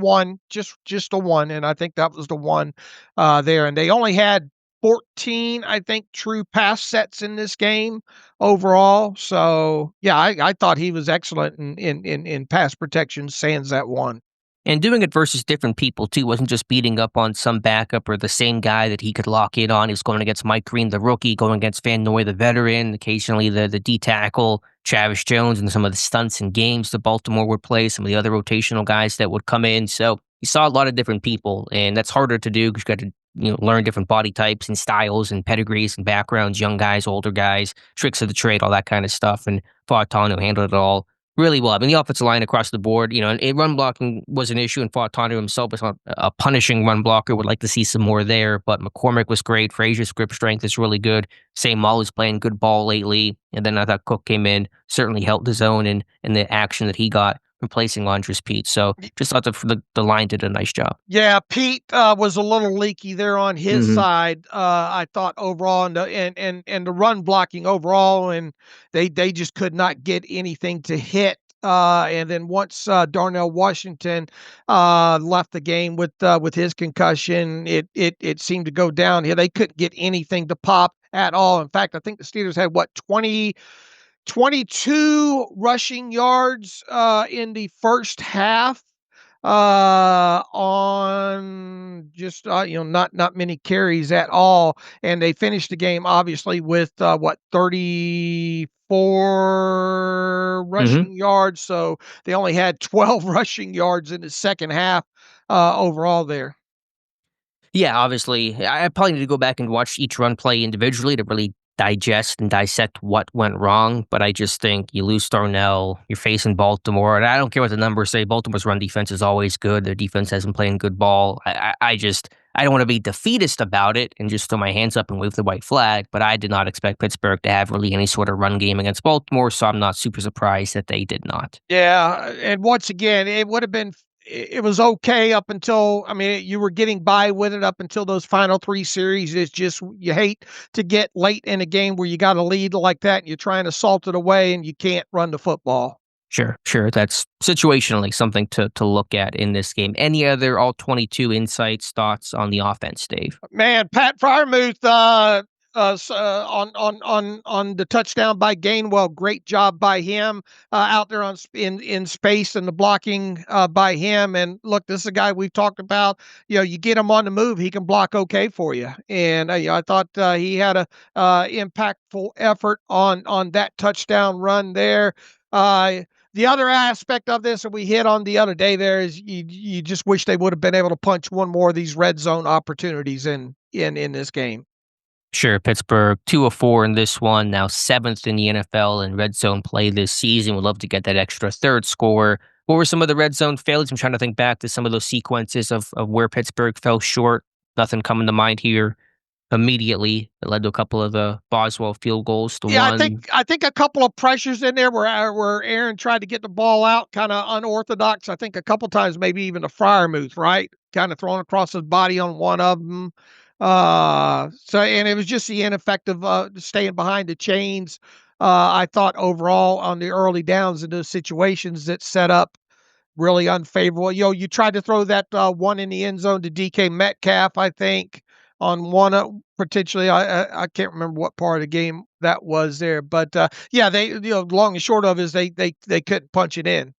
a one, and I think that was the one there. And they only had 14, I think, true pass sets in this game overall. So yeah, I thought he was excellent in pass protection, sans that one. And doing it versus different people, too. Wasn't just beating up on some backup or the same guy that he could lock in on. He was going against Mike Green, the rookie, going against Van Noy, the veteran, occasionally the D-tackle, Travis Jones, and some of the stunts and games that Baltimore would play, some of the other rotational guys that would come in. So you saw a lot of different people, and that's harder to do because you got to learn different body types and styles and pedigrees and backgrounds, young guys, older guys, tricks of the trade, all that kind of stuff. And Fautanu handled it all really well. I mean, the offensive line across the board, run blocking was an issue, and Fautanu himself is not a punishing run blocker. Would like to see some more there, but McCormick was great. Frazier's grip strength is really good. St. Maul is playing good ball lately. And then I thought Cook came in, certainly held his own in the action that he got, replacing Andres Pete. So just thought the line did a nice job. Yeah, Pete was a little leaky there on his side. I thought overall, and the run blocking overall, and they just could not get anything to hit. And then once Darnell Washington left the game with his concussion, it seemed to go down here. They couldn't get anything to pop at all. In fact, I think the Steelers had 22 rushing yards in the first half on just not many carries at all, and they finished the game obviously with 34 rushing yards. So they only had 12 rushing yards in the second half overall there. Yeah, obviously. I probably need to go back and watch each run play individually to really digest and dissect what went wrong. But I just think you lose Darnell, you're facing Baltimore, and I don't care what the numbers say. Baltimore's run defense is always good. Their defense hasn't playing good ball. I don't want to be defeatist about it and just throw my hands up and wave the white flag. But I did not expect Pittsburgh to have really any sort of run game against Baltimore, so I'm not super surprised that they did not. Yeah, and once again, it would have been it was okay up until, I mean, you were getting by with it up until those final 3 series. It's just you hate to get late in a game where you got a lead like that and you're trying to salt it away and you can't run the football. Sure, sure. That's situationally something to look at in this game. Any other all-22 insights, thoughts on the offense, Dave? Man, Pat Fryermuth, on the touchdown by Gainwell, great job by him out there in space, and the blocking by him. And look, this is a guy we've talked about. You get him on the move, he can block okay for you. And I thought he had a impactful effort on that touchdown run there. The other aspect of this that we hit on the other day there is you just wish they would have been able to punch one more of these red zone opportunities in this game. Sure, Pittsburgh 2 of 4 in this one, now 7th in the NFL in red zone play this season. Would love to get that extra third score. What were some of the red zone failures? I'm trying to think back to some of those sequences of where Pittsburgh fell short. Nothing coming to mind here immediately. It led to a couple of the Boswell field goals. Yeah, I think a couple of pressures in there where Aaron tried to get the ball out, kind of unorthodox. I think a couple times maybe even a Freiermuth, right? Kind of thrown across his body on one of them. And it was just the ineffective staying behind the chains. I thought overall on the early downs in those situations that set up really unfavorable. You tried to throw that one in the end zone to DK Metcalf, I think, on one potentially. I can't remember what part of the game that was there, but yeah, they long and short of it is they couldn't punch it in.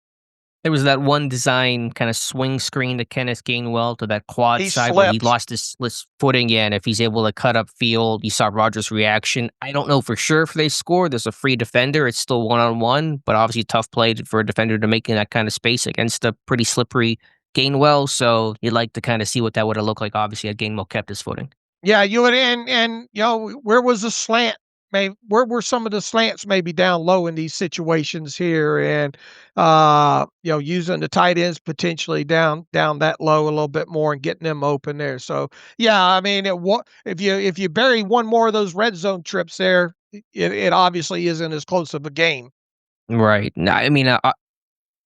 There was that one design kind of swing screen to Kenneth Gainwell to that quad He side where he slipped. lost his footing. Yeah, and if he's able to cut up field, you saw Rogers' reaction. I don't know for sure if they score. There's a free defender. It's still one-on-one, but obviously tough play for a defender to make in that kind of space against a pretty slippery Gainwell. So you'd like to kind of see what that would have looked like. Obviously, had Gainwell kept his footing. Yeah, you would, and where was the slant? Where were some of the slants maybe down low in these situations here, and using the tight ends potentially down that low a little bit more and getting them open there. So yeah, I mean, if you bury one more of those red zone trips there, it obviously isn't as close of a game. Right. No, I mean,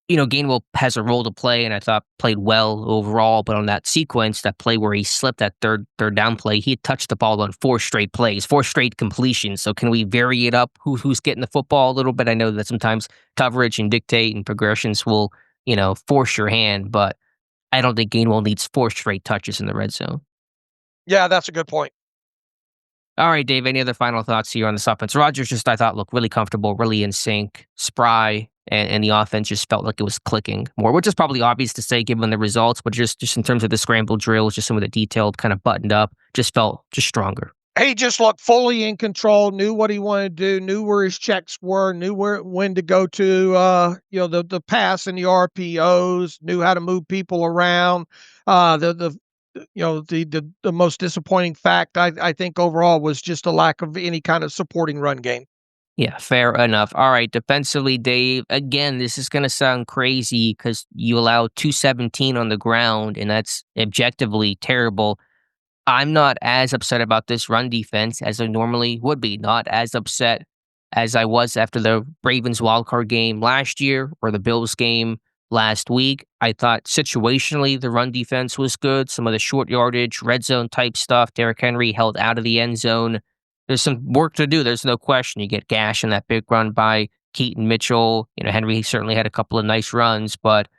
Gainwell has a role to play, and I thought played well overall. But on that sequence, that play where he slipped that third down play, he had touched the ball on 4 straight plays, 4 straight completions. So can we vary it up? Who's getting the football a little bit? I know that sometimes coverage and dictate and progressions will, force your hand, but I don't think Gainwell needs 4 straight touches in the red zone. Yeah, that's a good point. All right, Dave, any other final thoughts here on this offense? Rodgers just, I thought, looked really comfortable, really in sync, spry, and the offense just felt like it was clicking more, which is probably obvious to say given the results, but just in terms of the scramble drills, just some of the detailed kind of buttoned up, just felt just stronger. He just looked fully in control, knew what he wanted to do, knew where his checks were, knew when to go to, the pass and the RPOs, knew how to move people around. The most disappointing fact I think overall was just a lack of any kind of supporting run game. Yeah, fair enough. All right, defensively, Dave, again, this is going to sound crazy because you allow 217 on the ground, and that's objectively terrible. I'm not as upset about this run defense as I normally would be. Not as upset as I was after the Ravens wildcard game last year or the Bills game last week. I thought situationally the run defense was good. Some of the short yardage, red zone type stuff. Derrick Henry held out of the end zone. There's some work to do. There's no question. You get gash in that big run by Keaton Mitchell. Henry certainly had a couple of nice runs, but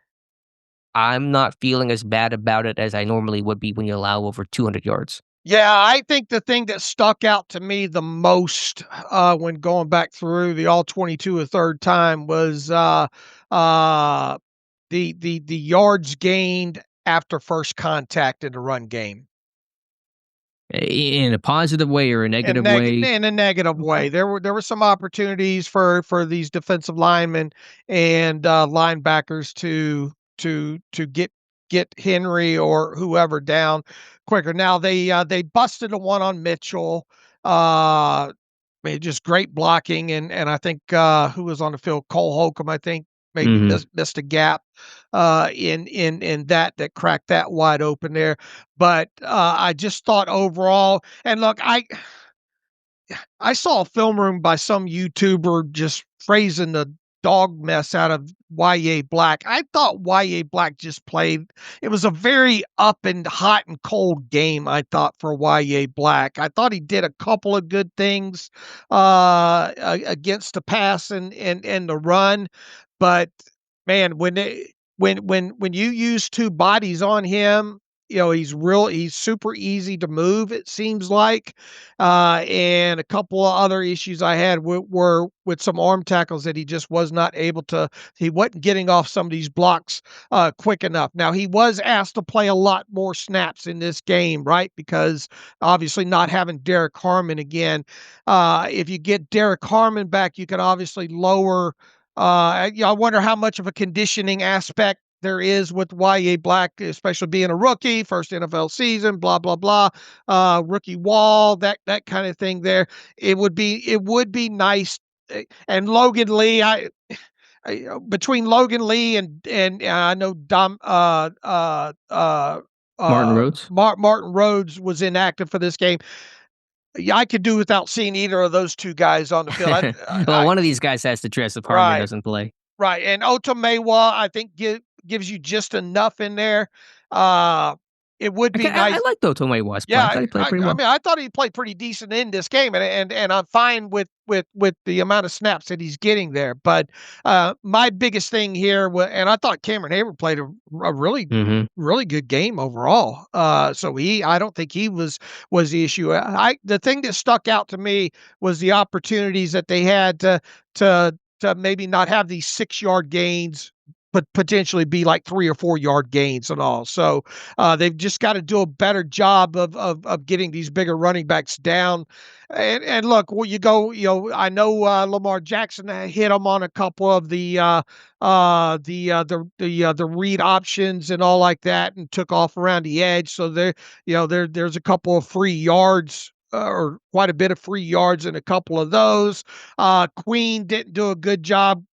I'm not feeling as bad about it as I normally would be when you allow over 200 yards. Yeah, I think the thing that stuck out to me the most when going back through the All-22 a third time was the yards gained after first contact in the run game. In a positive way or a negative way? In a negative way. There were some opportunities for these defensive linemen and linebackers to get get Henry or whoever down quicker. Now they busted a one on Mitchell. I mean, just great blocking, and I think who was on the field, Cole Holcomb, I think maybe missed a gap in that cracked that wide open there. But I just thought overall, and look, I saw a film room by some YouTuber just praising the dog mess out of Y.A. Black. I thought Y.A. Black just played. It was a very up and hot and cold game, I thought, for Y.A. Black. I thought he did a couple of good things against the pass and the run, but man, when you use two bodies on him, he's super easy to move, it seems like. And a couple of other issues I had were with some arm tackles that he just was not able to, he wasn't getting off some of these blocks quick enough. Now, he was asked to play a lot more snaps in this game, right? Because obviously not having Derrick Harmon again. If you get Derrick Harmon back, you can obviously lower. I wonder how much of a conditioning aspect there is with Y.A. Black, especially being a rookie, first NFL season, blah, blah, blah, rookie wall, that kind of thing there. It would be nice. And Logan Lee, between Logan Lee and I know Martin Rhodes. Martin Rhodes was inactive for this game. Yeah, I could do without seeing either of those two guys on the field. Well, one of these guys has to dress if Harmon doesn't play. Right, and Otomewa, I think, gives you just enough in there. It would be nice. I liked Otomewa's play. Yeah, I thought he played pretty well. I mean, I thought he played pretty decent in this game, and I'm fine with the amount of snaps that he's getting there. But my biggest thing here, and I thought Cameron Hayward played a really really good game overall. So I don't think he was the issue. The thing that stuck out to me was the opportunities that they had to maybe not have these 6-yard gains, but potentially be like 3 or 4 yard gains and all. So they've just got to do a better job of getting these bigger running backs down. And look, I know Lamar Jackson hit him on a couple of the read options and all like that, and took off around the edge. So there's a couple of free yards. Or quite a bit of free yards in a couple of those. Queen didn't do a good job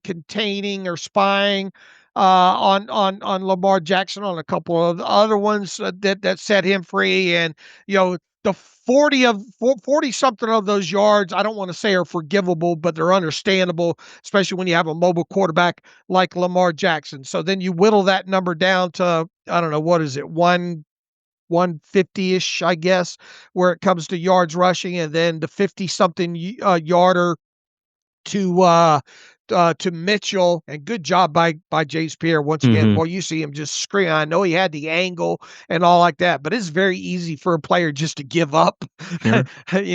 containing or spying on Lamar Jackson on a couple of the other ones that set him free. And the 40 something of those yards, I don't want to say are forgivable, but they're understandable, especially when you have a mobile quarterback like Lamar Jackson. So then you whittle that number down to, I don't know, what is it, 150-ish, I guess, where it comes to yards rushing, and then the 50-something yarder to Mitchell, and good job by Jace Pierre once again. Well, you see him just scream. I know he had the angle and all like that, but it's very easy for a player just to give up and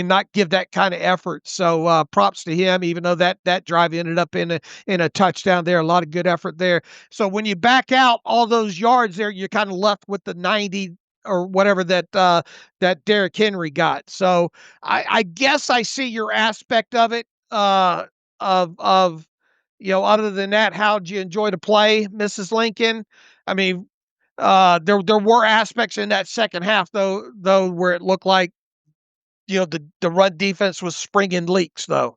not give that kind of effort. So props to him, even though that drive ended up in a touchdown there. A lot of good effort there. So when you back out all those yards there, you're kind of left with the 90 or whatever that Derrick Henry got. So I guess I see your aspect of it. Other than that, how'd you enjoy the play, Mrs. Lincoln? I mean, there were aspects in that second half though where it looked like the run defense was springing leaks though.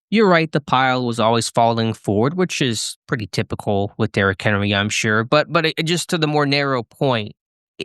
You're right. The pile was always falling forward, which is pretty typical with Derrick Henry, I'm sure. But just to the more narrow point,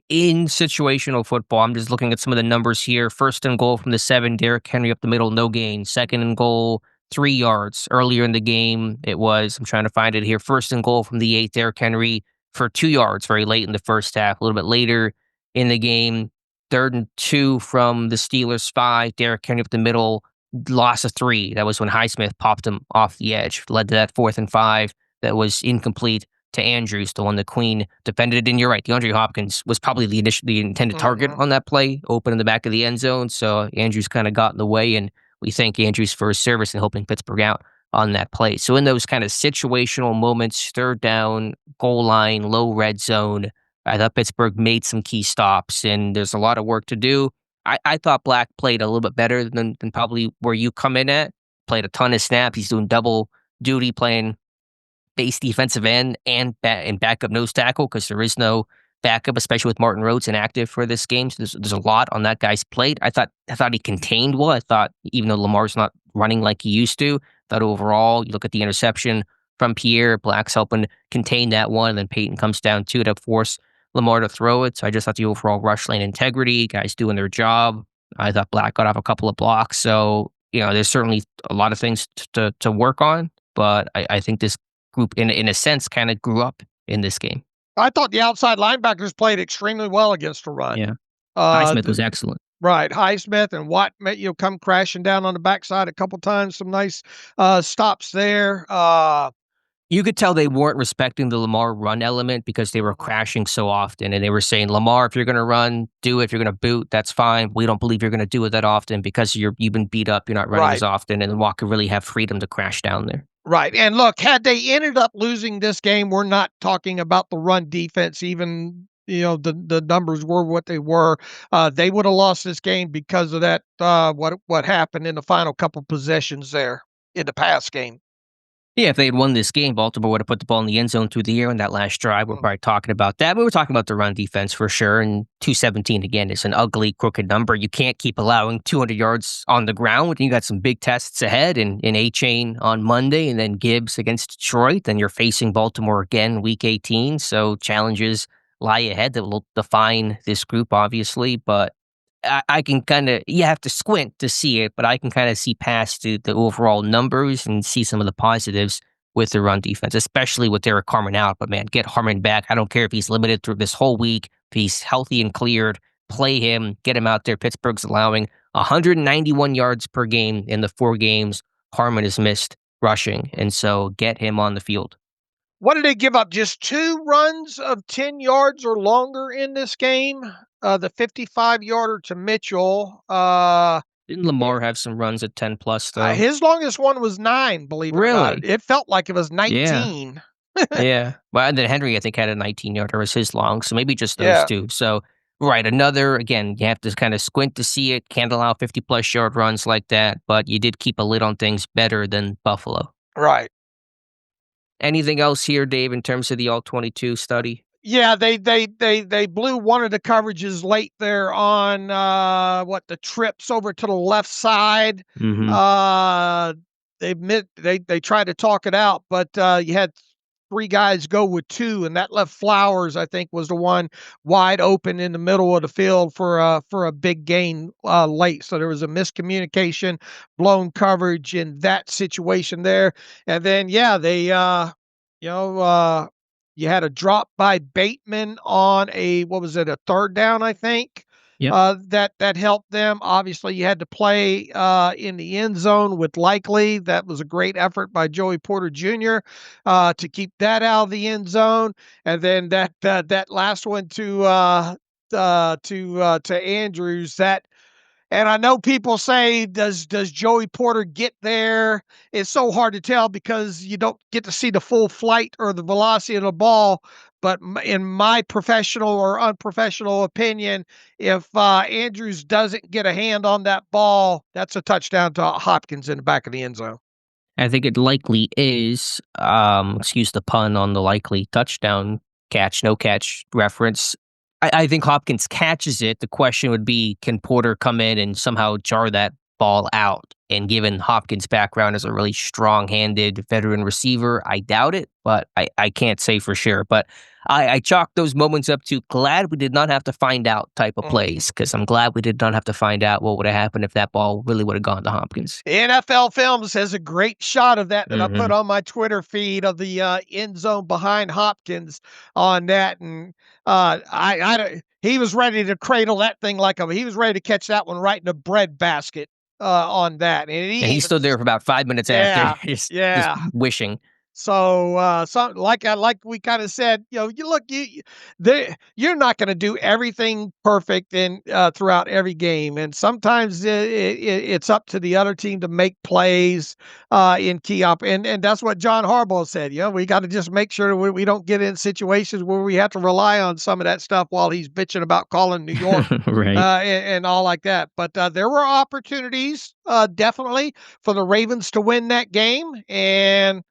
in situational football, I'm just looking at some of the numbers here. First and goal from the 7, Derrick Henry up the middle, no gain. Second and goal, 3 yards. Earlier in the game, it was, I'm trying to find it here, first and goal from the 8, Derrick Henry for 2 yards very late in the first half. A little bit later in the game, 3rd and 2 from the Steelers 5, Derrick Henry up the middle, loss of 3. That was when Highsmith popped him off the edge. Led to that 4th and 5 that was incomplete to Andrews, the one the Queen defended. And you're right, DeAndre Hopkins was probably the intended target on that play, open in the back of the end zone. So Andrews kind of got in the way, and we thank Andrews for his service in helping Pittsburgh out on that play. So in those kind of situational moments, 3rd down, goal line, low red zone, I thought Pittsburgh made some key stops, and there's a lot of work to do. I thought Black played a little bit better than probably where you come in at. Played a ton of snaps. He's doing double duty, playing base defensive end and backup nose tackle because there is no backup, especially with Martin Rhodes inactive for this game. So there's a lot on that guy's plate. I thought he contained well. I thought even though Lamar's not running like he used to, that overall you look at the interception from Pierre, Black's helping contain that one, and then Peyton comes down too to force Lamar to throw it. So I just thought the overall rush lane integrity, guys doing their job. I thought Black got off a couple of blocks. So, there's certainly a lot of things to work on, but I think this group, in a sense, kind of grew up in this game. I thought the outside linebackers played extremely well against the run. Yeah. Highsmith was excellent. Right. Highsmith and Watt, come crashing down on the backside a couple times. Some nice stops there. You could tell they weren't respecting the Lamar run element because they were crashing so often. And they were saying, Lamar, if you're going to run, do it. If you're going to boot, that's fine. We don't believe you're going to do it that often because you've been beat up. You're not running as often. And Watt could really have freedom to crash down there. Right. And look, had they ended up losing this game, we're not talking about the run defense, even, the numbers were what they were. They would have lost this game because of that, what happened in the final couple possessions there in the pass game. Yeah, if they had won this game, Baltimore would have put the ball in the end zone through the air on that last drive. We're probably talking about that. We were talking about the run defense for sure. And 217, again, is an ugly, crooked number. You can't keep allowing 200 yards on the ground when you got some big tests ahead in A-Chain on Monday and then Gibbs against Detroit. Then you're facing Baltimore again, Week 18. So challenges lie ahead that will define this group, obviously. But I can you have to squint to see it, but I can kind of see past the overall numbers and see some of the positives with the run defense, especially with Derrick Harmon out. But man, get Harmon back. I don't care if he's limited through this whole week. If he's healthy and cleared, play him, get him out there. Pittsburgh's allowing 191 yards per game in the 4 games Harmon has missed rushing. And so get him on the field. What did they give up? Just 2 runs of 10 yards or longer in this game? The 55-yarder to Mitchell. Didn't Lamar have some runs at 10 plus though? His longest one was 9, believe it or not. It felt like it was 19. Yeah. Well, and then Henry, I think, had a 19-yarder was his long, so maybe just those two. So, right, another, again, you have to kind of squint to see it. Can't allow 50-plus yard runs like that, but you did keep a lid on things better than Buffalo. Right. Anything else here, Dave, in terms of the All-22 study? Yeah, they blew one of the coverages late there on the trips over to the left side. Mm-hmm. They tried to talk it out, but you had 3 guys go with 2, and that left Flowers, I think, was the one wide open in the middle of the field for a big gain late. So there was a miscommunication, blown coverage in that situation there. And then they you had a drop by Bateman on a 3rd down, I think. Yep. That helped them. Obviously, you had to play in the end zone with Likely. That was a great effort by Joey Porter Jr. To keep that out of the end zone. And then that last one to Andrews. And I know people say, does Joey Porter get there? It's so hard to tell because you don't get to see the full flight or the velocity of the ball. But in my professional or unprofessional opinion, if Andrews doesn't get a hand on that ball, that's a touchdown to Hopkins in the back of the end zone. I think it likely is, excuse the pun on the likely touchdown catch, no catch reference. I think Hopkins catches it. The question would be, can Porter come in and somehow jar that ball out? And given Hopkins' background as a really strong-handed veteran receiver, I doubt it, but I can't say for sure. But I chalk those moments up to glad we did not have to find out type of plays, because I'm glad we did not have to find out what would have happened if that ball really would have gone to Hopkins. NFL Films has a great shot of that I put on my Twitter feed of the end zone behind Hopkins on that. And he was ready to cradle that thing he was ready to catch that one right in the bread basket on that. And he stood there for about 5 minutes after, just wishing. So, like we kind of said, you're not going to do everything perfect throughout every game, and sometimes it's up to the other team to make plays in key up, and that's what John Harbaugh said. We got to just make sure we don't get in situations where we have to rely on some of that stuff while he's bitching about calling New York, right, and all like that. But there were opportunities, definitely, for the Ravens to win that game, and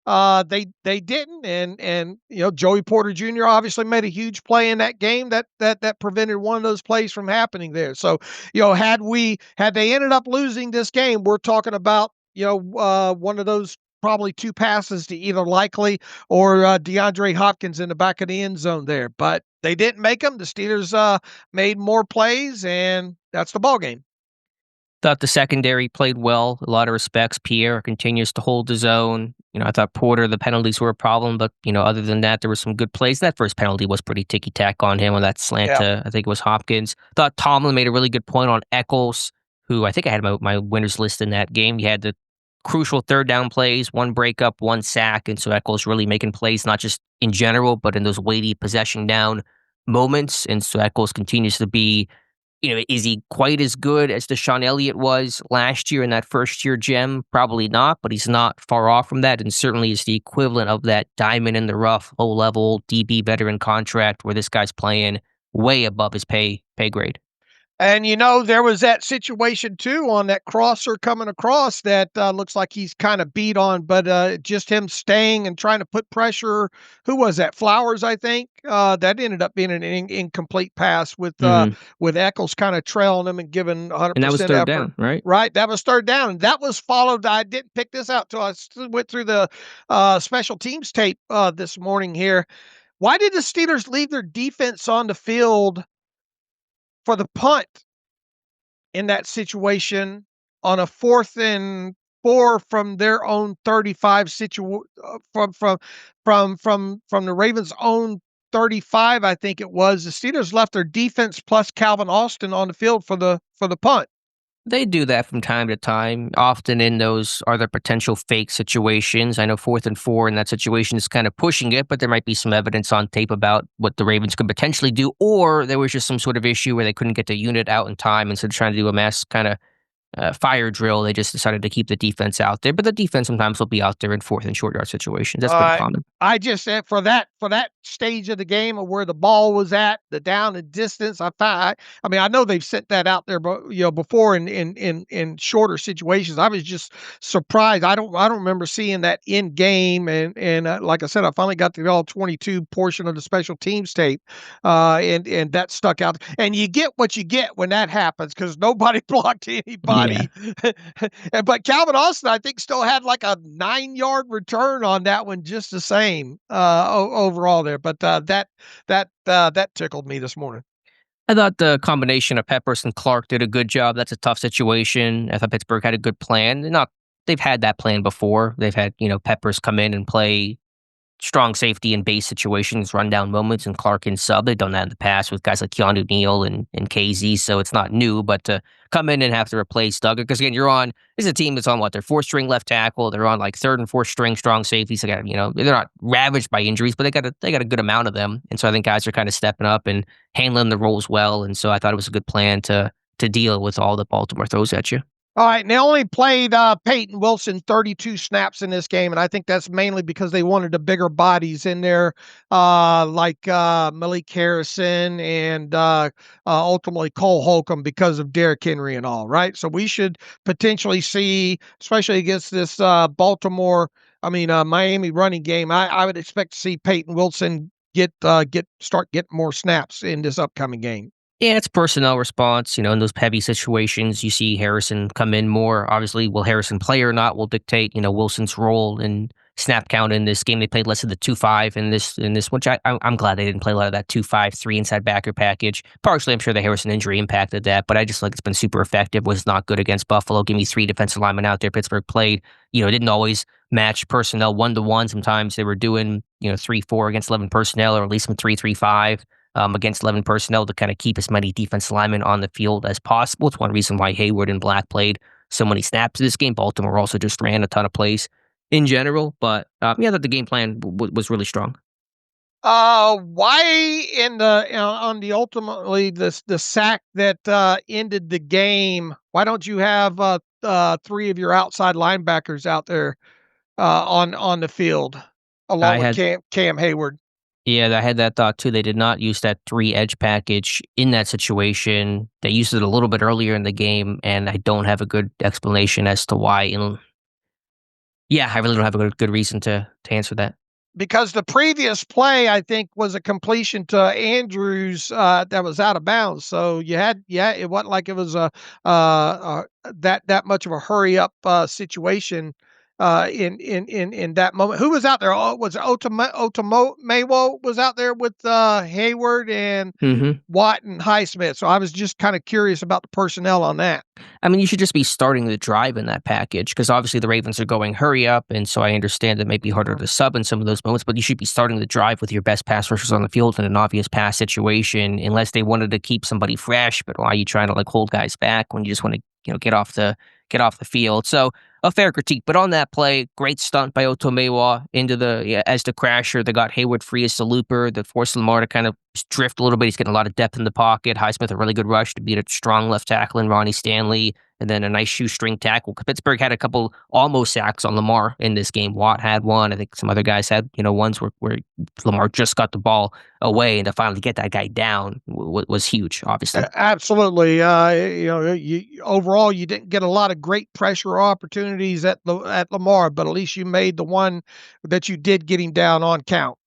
They didn't, and Joey Porter Jr. obviously made a huge play in that game that prevented one of those plays from happening there. So had they ended up losing this game, we're talking about one of those probably two passes to either Likely or DeAndre Hopkins in the back of the end zone there, but they didn't make them. The Steelers made more plays, and that's the ball game. Thought the secondary played well, a lot of respects. Pierre continues to hold his own. I thought Porter, the penalties were a problem, but, other than that, there were some good plays. That first penalty was pretty ticky-tack on him on that slant to, I think it was Hopkins. Thought Tomlin made a really good point on Eccles, who I think I had my winners list in that game. He had the crucial third down plays, one breakup, one sack, and so Eccles really making plays, not just in general, but in those weighty possession down moments. And so Eccles continues to be, is he quite as good as Deshaun Elliott was last year in that first-year gem? Probably not, but he's not far off from that, and certainly is the equivalent of that diamond in the rough, low-level DB veteran contract where this guy's playing way above his pay grade. And, there was that situation, too, on that crosser coming across that looks like he's kind of beat on, but just him staying and trying to put pressure. Who was that? Flowers, I think. That ended up being an incomplete pass with Eccles kind of trailing him and giving 100% and that was third effort. Down, right? Right. That was third down. And that was followed. I didn't pick this out till I went through the special teams tape this morning here. Why did the Steelers leave their defense on the field for the punt in that situation on a 4th and 4 from their own 35 from the Ravens' own 35, I think it was? The Steelers left their defense plus Calvin Austin on the field for the punt. They do that from time to time. Often in those are there potential fake situations. I know 4th and 4 in that situation is kind of pushing it, but there might be some evidence on tape about what the Ravens could potentially do, or there was just some sort of issue where they couldn't get the unit out in time instead of trying to do a mass kind of fire drill. They just decided to keep the defense out there, but the defense sometimes will be out there in 4th and short yard situations. That's pretty common. I just said for that stage of the game of where the ball was at, the down and distance, I know they've sent that out there, but before in shorter situations. I was just surprised. I don't remember seeing that in game, and like I said, I finally got the all-22 portion of the special teams tape, and that stuck out. And you get what you get when that happens because nobody blocked anybody. Yeah. But Calvin Austin, I think, still had like a 9-yard return on that one, just the same overall there. But that tickled me this morning. I thought the combination of Peppers and Clark did a good job. That's a tough situation. I thought Pittsburgh had a good plan. They've had that plan before. They've had Peppers come in and play strong safety in base situations, rundown moments, and Clark in sub. They've done that in the past with guys like Keanu Neal and KZ, so it's not new, but to come in and have to replace Duggar, because again, this is a team that's on their 4th-string left tackle. They're on like 3rd and 4th-string strong safeties. They got, they're not ravaged by injuries, but they got a good amount of them. And so I think guys are kind of stepping up and handling the roles well. And so I thought it was a good plan to deal with all that Baltimore throws at you. All right, and they only played Peyton Wilson 32 snaps in this game, and I think that's mainly because they wanted the bigger bodies in there, like Malik Harrison and ultimately Cole Holcomb because of Derrick Henry and all, right? So we should potentially see, especially against this Miami running game, I would expect to see Peyton Wilson start getting more snaps in this upcoming game. Yeah, it's personnel response. In those heavy situations, you see Harrison come in more. Obviously, will Harrison play or not will dictate, Wilson's role and snap count in this game. They played less of the 2-5 in this, which I'm glad they didn't play a lot of that 2-5-3 inside backer package. Partially, I'm sure the Harrison injury impacted that, but I just it's been super effective. Was not good against Buffalo. Give me 3 defensive linemen out there. Pittsburgh played, didn't always match personnel 1-to-1. Sometimes they were doing, 3-4 against 11 personnel, or at least some 3-3-5. Against 11 personnel to kind of keep as many defensive linemen on the field as possible. It's one reason why Hayward and Black played so many snaps this game. Baltimore also just ran a ton of plays in general, but that the game plan was really strong. Why on the ultimately the sack that ended the game? Why don't you have 3 of your outside linebackers out there on the field along with Cam Hayward? Yeah, I had that thought too. They did not use that 3 edge package in that situation. They used it a little bit earlier in the game, and I don't have a good explanation as to why. Yeah, I really don't have a good reason to answer that. Because the previous play, I think, was a completion to Andrews that was out of bounds. So it wasn't like it was that much of a hurry up situation in that moment. Who was out there? Oh, was it Otomawo was out there with Hayward and Mhm. Watt and Highsmith. So I was just kind of curious about the personnel on that. I mean, you should just be starting the drive in that package because obviously the Ravens are going hurry up, and so I understand it may be harder to sub in some of those moments, but you should be starting the drive with your best pass rushers on the field in an obvious pass situation, unless they wanted to keep somebody fresh. But why are you trying to like hold guys back when you just want to get off the field? So a fair critique, but on that play, great stunt by Otomewa into as the crasher that got Hayward free as the looper that forced Lamar to kind of drift a little bit. He's getting a lot of depth in the pocket. Highsmith a really good rush to beat a strong left tackle in Ronnie Stanley, and then a nice shoestring tackle. Pittsburgh had a couple almost sacks on Lamar in this game. Watt had one. I think some other guys had ones where Lamar just got the ball away, and to finally get that guy down was huge. Obviously. Absolutely. Overall, you didn't get a lot of great pressure opportunities at Lamar, but at least you made the one that you did get him down on count.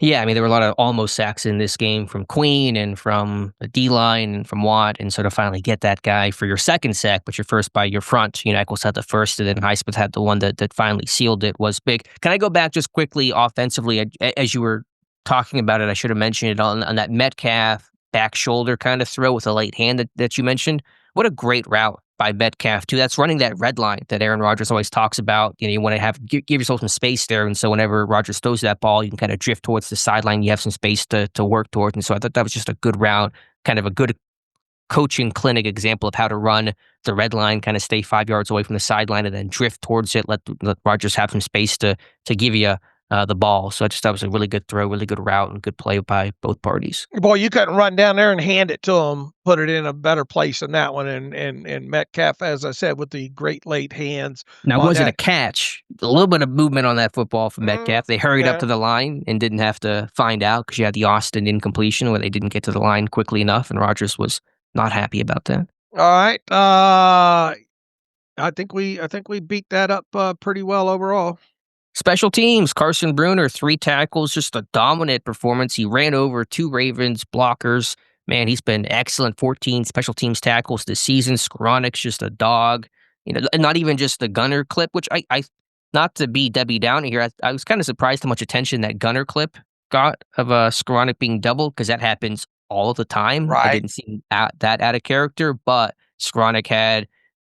Yeah, I mean, there were a lot of almost sacks in this game from Queen and from the D-line and from Watt, and so to finally get that guy for your second sack, but your first by your front, Eccles had the first, and then Highsmith had the one that finally sealed it, was big. Can I go back just quickly offensively? As you were talking about it, I should have mentioned it on that Metcalf back shoulder kind of throw with a late hand that you mentioned. What a great route by Metcalf, too. That's running that red line that Aaron Rodgers always talks about. You want to give yourself some space there. And so whenever Rodgers throws that ball, you can kind of drift towards the sideline. You have some space to work towards. And so I thought that was just a good route, kind of a good coaching clinic example of how to run the red line, kind of stay 5 yards away from the sideline and then drift towards it. Let Rodgers have some space to give you the ball. So I just thought it was a really good throw, really good route, and good play by both parties. Boy, you couldn't run down there and hand it to him, put it in a better place than that one. And Metcalf, as I said, with the great late hands. Now, was it a catch? A little bit of movement on that football from Metcalf. They hurried up to the line and didn't have to find out because you had the Austin incompletion where they didn't get to the line quickly enough, and Rodgers was not happy about that. All right. I think we beat that up pretty well overall. Special teams, Carson Bruner, 3 tackles, just a dominant performance. He ran over 2 Ravens blockers. Man, he's been excellent. 14 special teams tackles this season. Skoronek's just a dog. Not even just the gunner clip, which I not to be Debbie Downer here, I was kind of surprised how much attention that gunner clip got of Skoronek being doubled because that happens all the time. Right. I didn't seem that out of character, but Skoronek had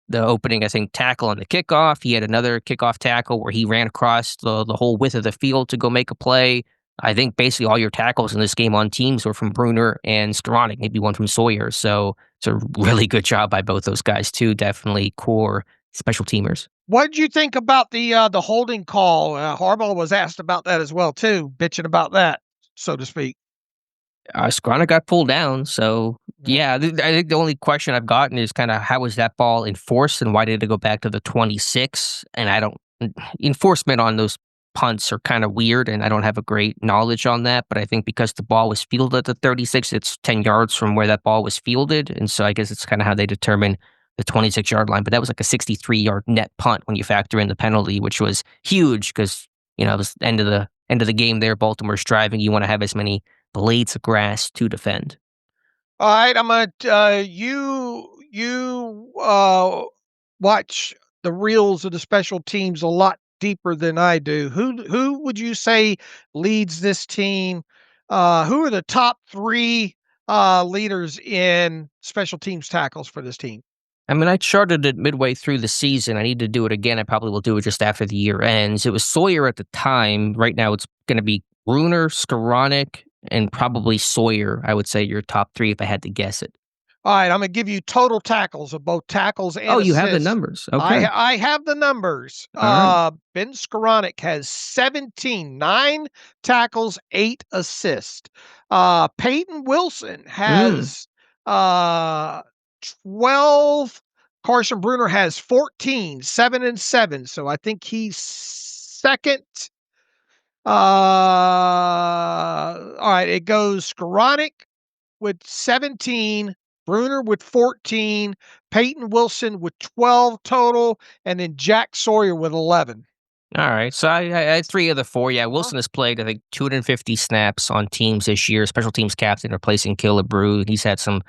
the opening, I think, tackle on the kickoff. He had another kickoff tackle where he ran across the whole width of the field to go make a play. I think basically all your tackles in this game on teams were from Bruner and Skoronek, maybe one from Sawyer. So it's a really good job by both those guys too. Definitely core special teamers. What did you think about the holding call? Harbaugh was asked about that as well too, bitching about that, so to speak. Skoronek got pulled down, so yeah. I think the only question I've gotten is kind of how was that ball enforced and why did it go back to the 26? And enforcement on those punts are kind of weird, and I don't have a great knowledge on that. But I think because the ball was fielded at the 36, it's 10 yards from where that ball was fielded, and so I guess it's kind of how they determine the 26-yard line. But that was like a 63-yard net punt when you factor in the penalty, which was huge because it was the end of the game there. Baltimore's driving. You want to have as many blades of grass to defend. All right, I'm gonna you watch the reels of the special teams a lot deeper than I do. Who would you say leads this team? Who are the top 3 leaders in special teams tackles for this team? I mean, I charted it midway through the season. I need to do it again. I probably will do it just after the year ends. It was Sawyer at the time. Right now, it's going to be Bruner, Skoronek, and probably Sawyer. I would say your top 3 if I had to guess it. All right, I'm gonna give you total tackles of both tackles and you assists. have the numbers. Okay. I have the numbers. All right. Ben Skoronek has 9 tackles, 8 assists. Peyton Wilson has 12. Carson Bruner has 14, 7 and 7. So I think he's second. All right, it goes Skoronek with 17, Bruner with 14, Peyton Wilson with 12 total, and then Jack Sawyer with 11. All right. So I had 3 of the 4. Yeah, Wilson has played, I think, 250 snaps on teams this year, special teams captain replacing Killebrew. He's had some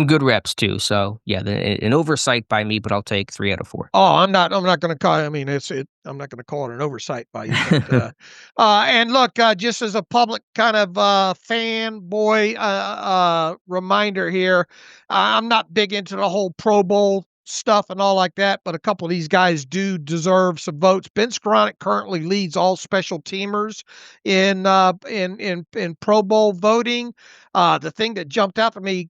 good reps too. So yeah, an oversight by me, but I'll take 3 out of 4. Oh, I'm not gonna call I mean, I'm not gonna call it an oversight by you, but, and look, just as a public kind of, fanboy, reminder here, I'm not big into the whole Pro Bowl stuff and all like that, but a couple of these guys do deserve some votes. Ben Skoranek currently leads all special teamers in Pro Bowl voting. The thing that jumped out to me,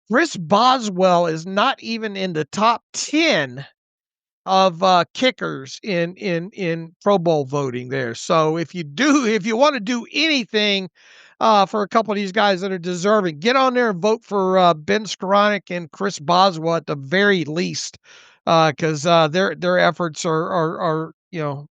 Chris Boswell is not even in the top 10 of kickers in Pro Bowl voting there. So if you want to do anything for a couple of these guys that are deserving, get on there and vote for Ben Skoranek and Chris Boswell at the very least, because their efforts are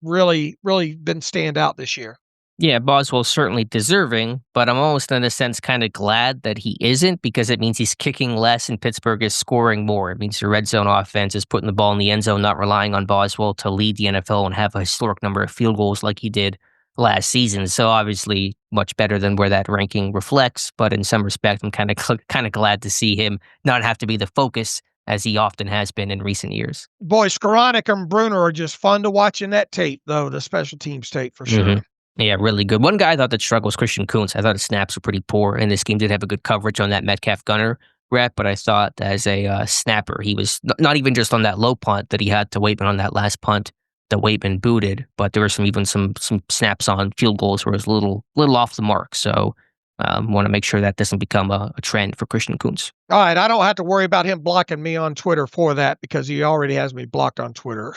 really been stand out this year. Yeah, Boswell's certainly deserving, but I'm almost in a sense kind of glad that he isn't because it means he's kicking less and Pittsburgh is scoring more. It means the red zone offense is putting the ball in the end zone, not relying on Boswell to lead the NFL and have a historic number of field goals like he did last season. So obviously much better than where that ranking reflects, but in some respect I'm kind of glad to see him not have to be the focus as he often has been in recent years. Boy, Skoranek and Bruner are just fun to watch in that tape, though, the special teams tape for sure. Yeah, really good. One guy I thought that struggled was Christian Kuntz. I thought his snaps were pretty poor in this game. Did have a good coverage on that Metcalf Gunner rep, but I thought as a snapper, he was not even just on that low punt that he had to Waitman on that last punt that Waitman booted, but there were some snaps on field goals where it was a little off the mark. So want to make sure that doesn't become a trend for Christian Kuntz. All right, I don't have to worry about him blocking me on Twitter for that because he already has me blocked on Twitter.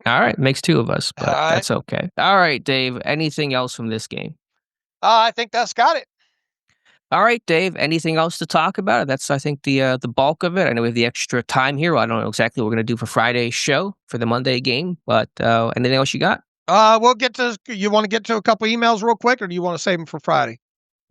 All right, makes 2 of us, but All right. that's okay. All right, Dave, anything else from this game? I think that's got it. All right, Dave, anything else to talk about? That's, I think, the bulk of it. I know we have the extra time here. I don't know exactly what we're going to do for Friday's show for the Monday game, but anything else you got? We'll get to, you want to get to a couple emails real quick, or do you want to save them for Friday?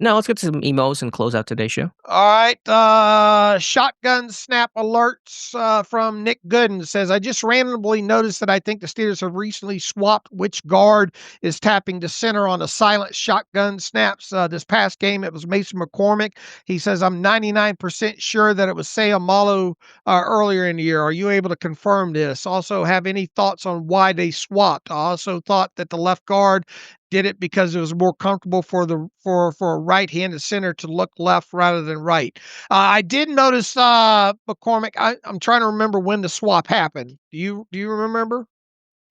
No, let's get to some emails and close out today's show. All right. Shotgun snap alerts from Nick Gooden says, I just randomly noticed that I think the Steelers have recently swapped which guard is tapping to center on the silent shotgun snaps. This past game, it was Mason McCormick. He says, I'm 99% sure that it was Sayamalu earlier in the year. Are you able to confirm this? Also, have any thoughts on why they swapped? I also thought that the left guard did it because it was more comfortable for a right-handed center to look left rather than right. I did notice McCormick. I'm trying to remember when the swap happened. Do you remember?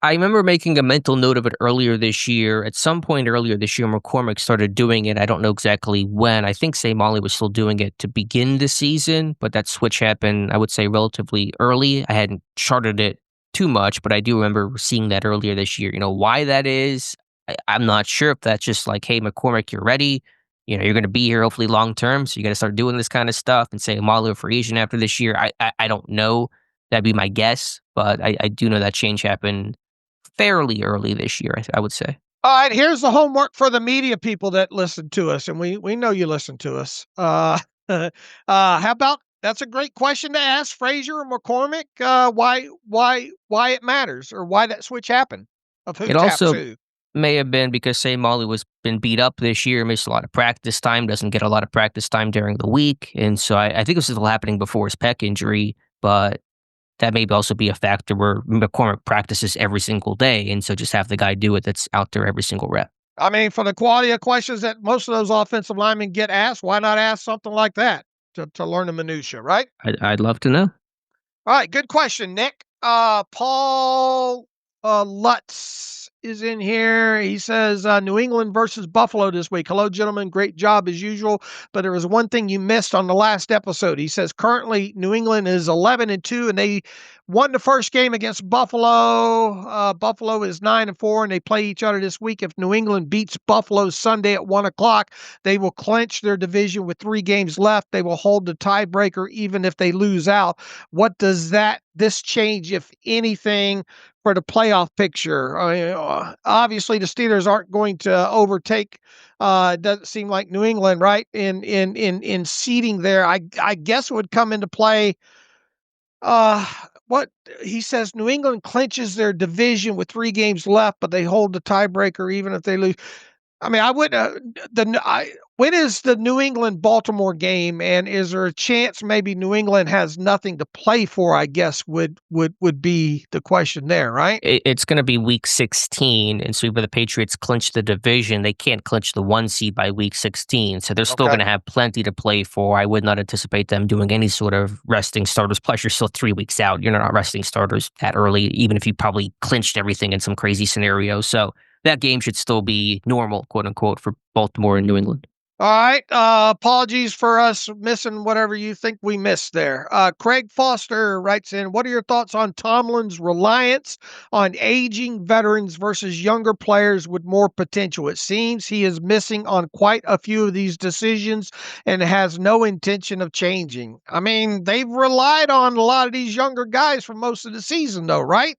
I remember making a mental note of it earlier this year. At some point earlier this year, McCormick started doing it. I don't know exactly when. I think Molly was still doing it to begin the season, but that switch happened, I would say, relatively early. I hadn't charted it too much, but I do remember seeing that earlier this year. Why that is, I'm not sure if that's just like, hey, McCormick, you're ready. You're going to be here hopefully long term, so you got to start doing this kind of stuff and say Molly a free agent after this year. I don't know. That'd be my guess, but I do know that change happened fairly early this year, I would say. All right, here's the homework for the media people that listen to us, and we know you listen to us. How about, that's a great question to ask Frazier or McCormick, why it matters or why that switch happened of who It taps also who. may have been because Molly was been beat up this year, missed a lot of practice time, doesn't get a lot of practice time during the week, and so I think this was still happening before his pec injury, but that may also be a factor where McCormick practices every single day, and so just have the guy do it that's out there every single rep. I mean, for the quality of questions that most of those offensive linemen get asked, why not ask something like that to learn the minutia, right? I'd love to know. All right, good question, Nick. Paul Lutz is in here. He says, New England versus Buffalo this week. Hello, gentlemen. Great job as usual. But there was one thing you missed on the last episode. He says, currently New England is 11-2, and they won the first game against Buffalo. Buffalo is 9-4, and they play each other this week. If New England beats Buffalo Sunday at 1:00, they will clinch their division with 3 games left. They will hold the tiebreaker even if they lose out. What does this change, if anything, for the playoff picture? Obviously, the Steelers aren't going to overtake. It doesn't seem like New England, right? In seeding there, I guess it would come into play. what he says, New England clinches their division with 3 games left, but they hold the tiebreaker even if they lose. I mean, I wouldn't. When is the New England Baltimore game, and is there a chance maybe New England has nothing to play for? I guess would be the question there, right? It's going to be week 16, and so where the Patriots clinch the division, they can't clinch the 1 seed by week 16, so they're still Okay. going to have plenty to play for. I would not anticipate them doing any sort of resting starters. Plus, you're still 3 weeks out. You're not resting starters that early, even if you probably clinched everything in some crazy scenario. So that game should still be normal, quote unquote, for Baltimore and New England. All right. Apologies for us missing whatever you think we missed there. Craig Foster writes in, what are your thoughts on Tomlin's reliance on aging veterans versus younger players with more potential? It seems he is missing on quite a few of these decisions and has no intention of changing. I mean, they've relied on a lot of these younger guys for most of the season, though, right?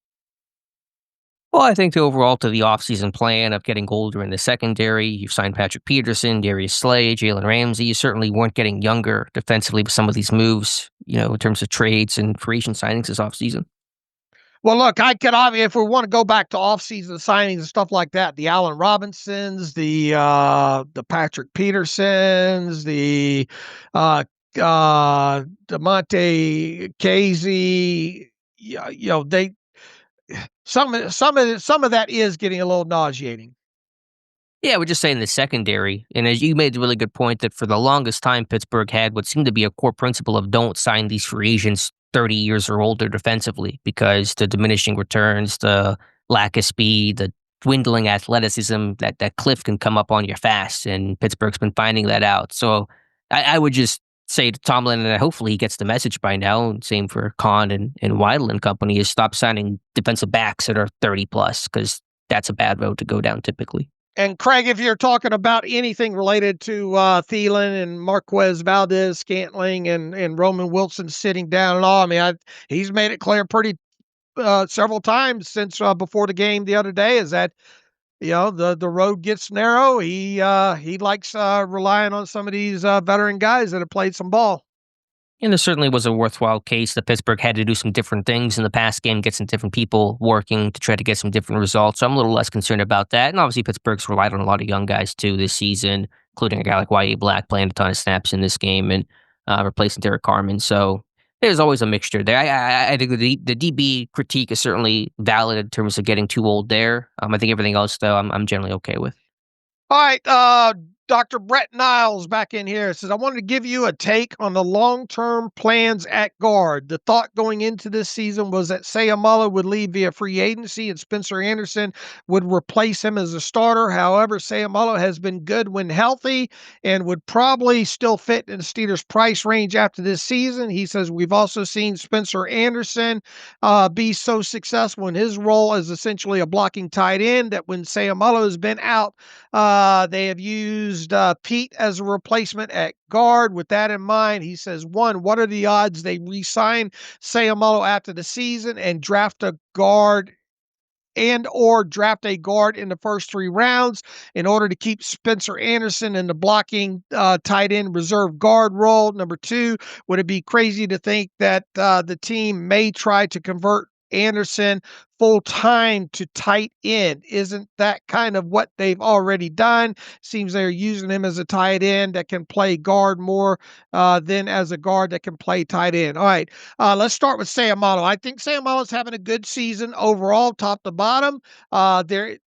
Well, I think the overall to the offseason plan of getting older in the secondary, you've signed Patrick Peterson, Darius Slay, Jalen Ramsey. You certainly weren't getting younger defensively with some of these moves, in terms of trades and free agent signings this offseason. Well, look, I could obviously, if we want to go back to offseason signings and stuff like that, the Allen Robinsons, the Patrick Petersons, the DeMonte Casey, they some of that is getting a little nauseating. Yeah, we're just saying the secondary. And as you made a really good point that for the longest time, Pittsburgh had what seemed to be a core principle of don't sign these free agents 30 years or older defensively because the diminishing returns, the lack of speed, the dwindling athleticism, that cliff can come up on you fast. And Pittsburgh's been finding that out. So I would just say to Tomlin, and hopefully he gets the message by now, and same for Kahn and Weidl and company, is stop signing defensive backs that are 30 plus because that's a bad road to go down typically. And Craig, if you're talking about anything related to Thielen and Marquez Valdez Scantling and Roman Wilson sitting down and all, I mean, he's made it clear pretty several times since before the game the other day is that the road gets narrow. He likes relying on some of these veteran guys that have played some ball. And there certainly was a worthwhile case that Pittsburgh had to do some different things in the past game, get some different people working to try to get some different results. So I'm a little less concerned about that. And obviously, Pittsburgh's relied on a lot of young guys too this season, including a guy like Y.A. Black playing a ton of snaps in this game and replacing Derrick Harmon. So there's always a mixture there. I think the DB critique is certainly valid in terms of getting too old there. I think everything else, though, I'm generally okay with. All right, Dr. Brett Niles back in here says, I wanted to give you a take on the long-term plans at guard. The thought going into this season was that Sayamala would leave via free agency and Spencer Anderson would replace him as a starter. However, Sayamala has been good when healthy and would probably still fit in the Steelers' price range after this season. He says, we've also seen Spencer Anderson be so successful in his role as essentially a blocking tight end that when Sayamala has been out, they have used Pete as a replacement at guard. With that in mind, he says, one, what are the odds they re-sign Sayamalo after the season and draft a guard or draft a guard in the first 3 rounds in order to keep Spencer Anderson in the blocking tight end reserve guard role? Number 2, would it be crazy to think that the team may try to convert Anderson full-time to tight end? Isn't that kind of what they've already done? Seems they're using him as a tight end that can play guard more than as a guard that can play tight end. All right, let's start with Sayamalo. I think Sayamalo's having a good season overall, top to bottom. There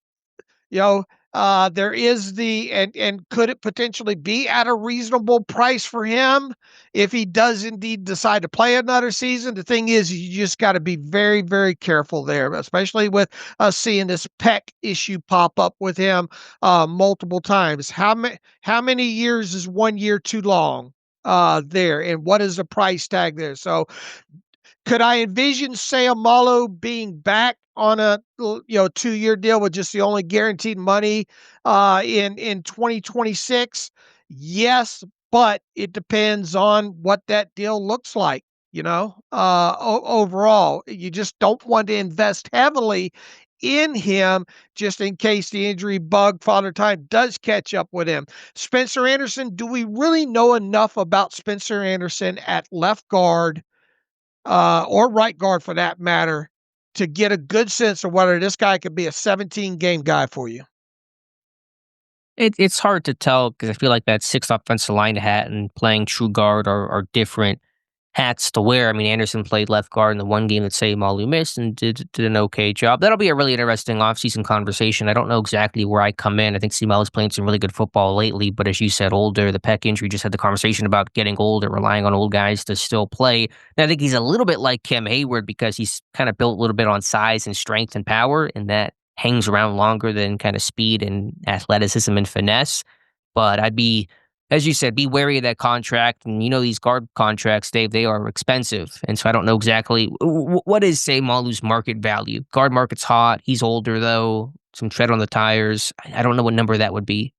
is and could it potentially be at a reasonable price for him if he does indeed decide to play another season? The thing is, you just got to be very, very careful there, especially with us seeing this pec issue pop up with him multiple times. How many years is 1 year too long there? And what is the price tag there? So could I envision Sayamalo being back on a 2-year deal with just the only guaranteed money in 2026? Yes, but it depends on what that deal looks like. Overall, you just don't want to invest heavily in him just in case the injury bug Father Time does catch up with him. Spencer Anderson, do we really know enough about Spencer Anderson at left guard or right guard for that matter, to get a good sense of whether this guy could be a 17-game guy for you? It's hard to tell because I feel like that sixth offensive line hat and playing true guard are different hats to wear. I mean, Anderson played left guard in the one game that Sayamalu missed and did an okay job. That'll be a really interesting offseason conversation. I don't know exactly where I come in. I think Sayamalu's playing some really good football lately, but as you said, older, the pec injury, just had the conversation about getting older, relying on old guys to still play. And I think he's a little bit like Cam Hayward because he's kind of built a little bit on size and strength and power, and that hangs around longer than kind of speed and athleticism and finesse. But I'd be, as you said, be wary of that contract. And these guard contracts, Dave, they are expensive. And so I don't know exactly what is, say, Malu's market value. Guard market's hot. He's older, though. Some tread on the tires. I don't know what number that would be.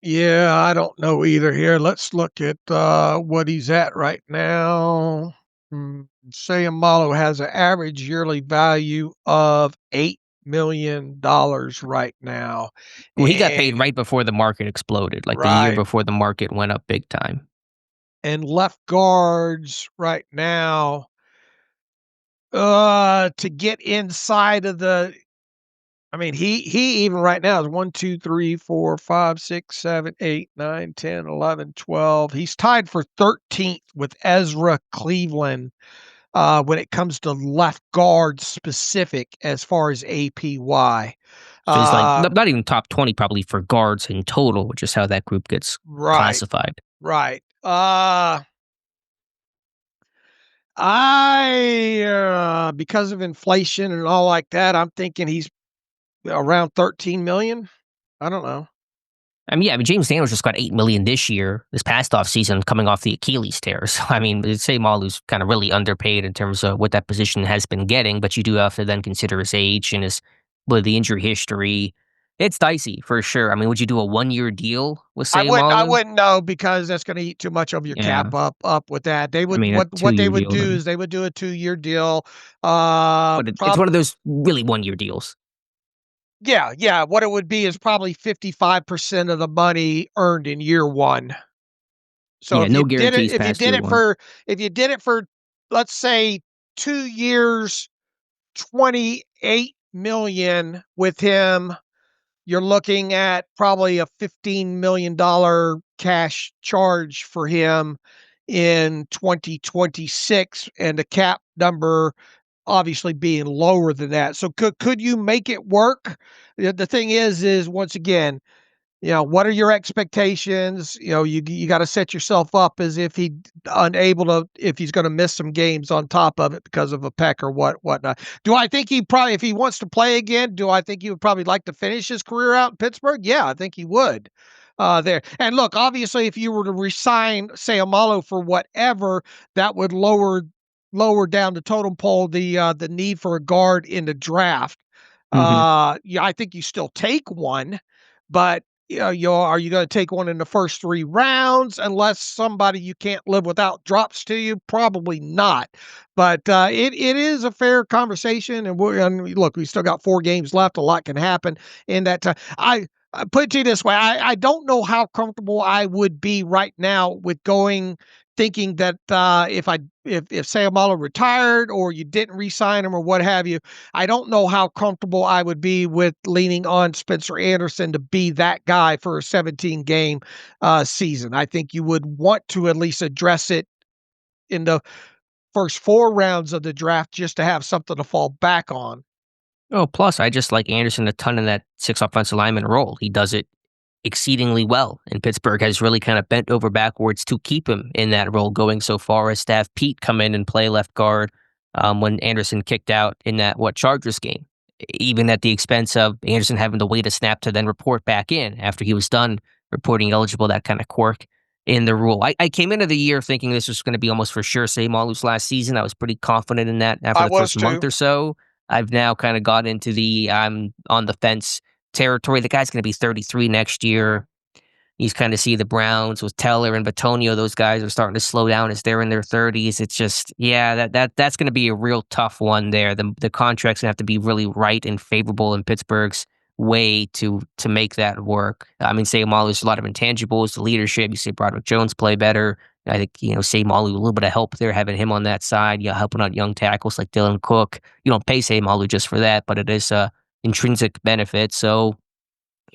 Yeah, I don't know either here. Let's look at what he's at right now. Sayamalu has an average yearly value of $8 million right now. Well, he got paid right before the market exploded, like the year before the market went up big time. And left guards right now, to get inside of the, I mean, he even right now is 1, 2, 3, 4, 5, 6, 7, 8, 9, 10, 11, 12. He's tied for 13th with Ezra Cleveland when it comes to left guard specific as far as APY. So he's like not even top 20 probably for guards in total, which is how that group gets classified. Right. Because of inflation and all like that, I'm thinking he's around 13 million. I don't know. I mean, James Daniels just got $8 million this year, this past offseason, coming off the Achilles tear. So, I mean, Sayamalu's kind of really underpaid in terms of what that position has been getting, but you do have to then consider his age and the injury history. It's dicey for sure. I mean, would you do a 1-year deal with Sayamalu? I wouldn't know because that's going to eat too much of your cap up with that. They would, what they would do is they would do a 2-year deal. But it's one of those really 1-year deals. Yeah. What it would be is probably 55% of the money earned in year one. So if no you guarantees if you did it for, let's say 2 years, 28 million with him, you're looking at probably a $15 million cash charge for him in 2026, and the cap number obviously being lower than that. So could you make it work? The thing is once again, what are your expectations? You got to set yourself up as if if he's going to miss some games on top of it because of a pec or whatnot. Do I think if he wants to play again, do I think he would probably like to finish his career out in Pittsburgh? Yeah, I think he would. There. And look, obviously, if you were to resign Sayamalu for whatever, that would lower down the totem pole the need for a guard in the draft. Yeah, I think you still take one, but are you going to take one in the first 3 rounds unless somebody you can't live without drops to you? Probably not. But it is a fair conversation, and look, we still got 4 games left. A lot can happen in that time. I put it to you this way: I don't know how comfortable I would be right now with thinking that if Sayamalu retired or you didn't re-sign him or what have you, I don't know how comfortable I would be with leaning on Spencer Anderson to be that guy for a 17-game season. I think you would want to at least address it in the first 4 rounds of the draft just to have something to fall back on. Oh, plus, I just like Anderson a ton in that 6 offensive lineman role. He does it exceedingly well, and Pittsburgh has really kind of bent over backwards to keep him in that role, going so far as to have Pete come in and play left guard when Anderson kicked out in that Chargers game, even at the expense of Anderson having to wait a snap to then report back in after he was done reporting eligible, that kind of quirk in the rule. I came into the year thinking this was going to be almost for sure Sayamalu's last season. I was pretty confident in that after the first month or so. I've now kind of got into the I'm on the fence territory. The guy's going to be 33 next year. You kind of see the Browns with Teller and Batonio. Those guys are starting to slow down as they're in their 30s. It's just, that's going to be a real tough one there. The contract's going to have to be really right and favorable in Pittsburgh's way to make that work. I mean, Sayamalu, there's a lot of intangibles, the leadership. You see Broderick Jones play better I think, Samalu, a little bit of help there, having him on that side, helping out young tackles like Dylan Cook. You don't pay Samalu just for that, but it is a intrinsic benefit. So,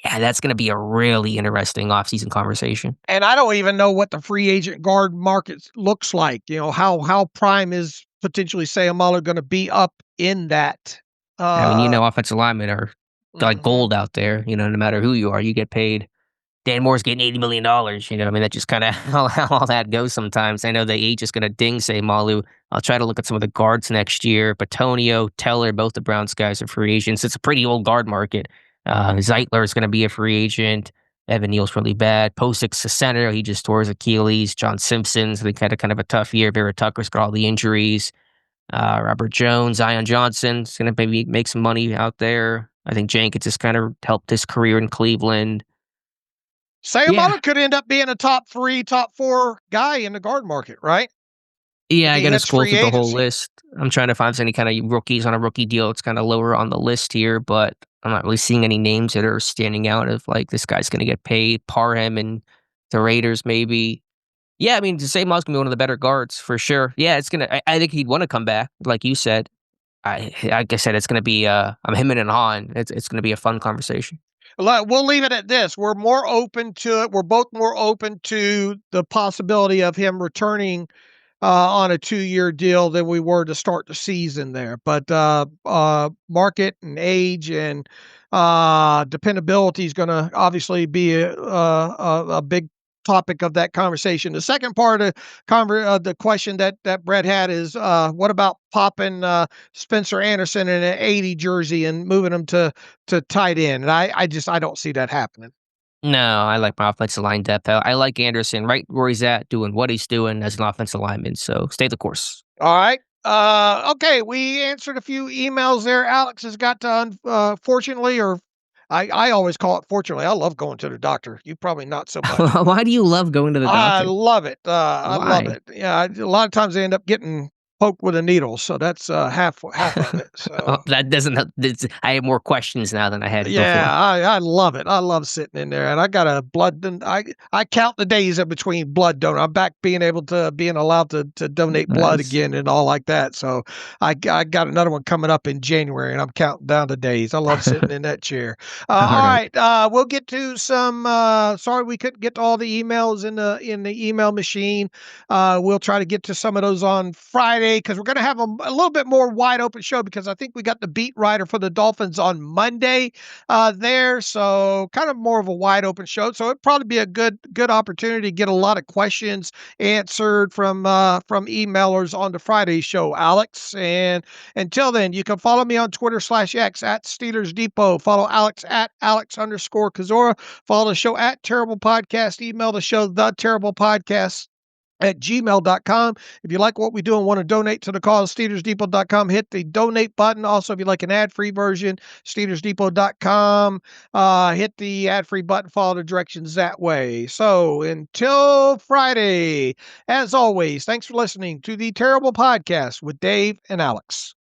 yeah, that's going to be a really interesting offseason conversation. And I don't even know what the free agent guard market looks like. How prime is potentially Sayamalu going to be up in that? Offensive linemen are like gold out there. No matter who you are, you get paid. Dan Moore's getting $80 million. That just kind of how all that goes sometimes. I know the age is going to ding Sayamalu. I'll try to look at some of the guards next year. Batonio, Teller, both the Browns guys are free agents. It's a pretty old guard market. Zeitler is going to be a free agent. Evan Neal's really bad. Posic's a center. He just tore his Achilles. John Simpson's, they had a kind of a tough year. Vera Tucker's got all the injuries. Robert Jones, Zion Johnson's going to maybe make some money out there. I think Jenkins has kind of helped his career in Cleveland. Sayamalu could end up being a top 3, top 4 guy in the guard market, right? Yeah, I got to scroll through the whole list. I'm trying to find if there's any kind of rookies on a rookie deal. It's kind of lower on the list here, but I'm not really seeing any names that are standing out of like this guy's going to get paid. Parham and the Raiders, maybe. Yeah, Sayamalu's going to be one of the better guards for sure. Yeah, it's going to. I think he'd want to come back, like you said. Like I said, it's going to be. I'm him and Han. It's going to be a fun conversation. We'll leave it at this. We're more open to it. We're both more open to the possibility of him returning on a 2-year deal than we were to start the season there. But market and age and dependability is going to obviously be a big topic of that conversation. The second part of the question that Brett had is, what about popping Spencer Anderson in an 80 jersey and moving him to tight end? And I don't see that happening. No, I like my offensive line depth. I like Anderson right where he's at, doing what he's doing as an offensive lineman. So stay the course. All right. Okay, we answered a few emails there. Alex has got to, unfortunately, or I always call it fortunately. I love going to the doctor. You probably not so much. Why do you love going to the doctor? I love it. I love it. Yeah, a lot of times they end up getting poked with a needle, so that's half of it. So that doesn't. I have more questions now than I had. Yeah, before. I love it. I love sitting in there, and I got a blood. I count the days in between blood donor. I'm back being allowed to donate blood again and all like that. So I got another one coming up in January, and I'm counting down the days. I love sitting in that chair. All right, we'll get to some. Sorry, we couldn't get to all the emails in the email machine. We'll try to get to some of those on Friday, because we're going to have a little bit more wide open show, because I think we got the beat writer for the Dolphins on Monday there. So kind of more of a wide open show. So it'd probably be a good opportunity to get a lot of questions answered from emailers on the Friday show, Alex. And until then, you can follow me on Twitter/X at Steelers Depot. Follow Alex at Alex_Kozora. Follow the show at Terrible Podcast. Email the show, theterriblepodcast@gmail.com. If you like what we do and want to donate to the cause, SteelersDepot.com, hit the donate button. Also, if you like an ad-free version, SteelersDepot.com, hit the ad-free button, follow the directions that way. So until Friday, as always, thanks for listening to the Terrible Podcast with Dave and Alex.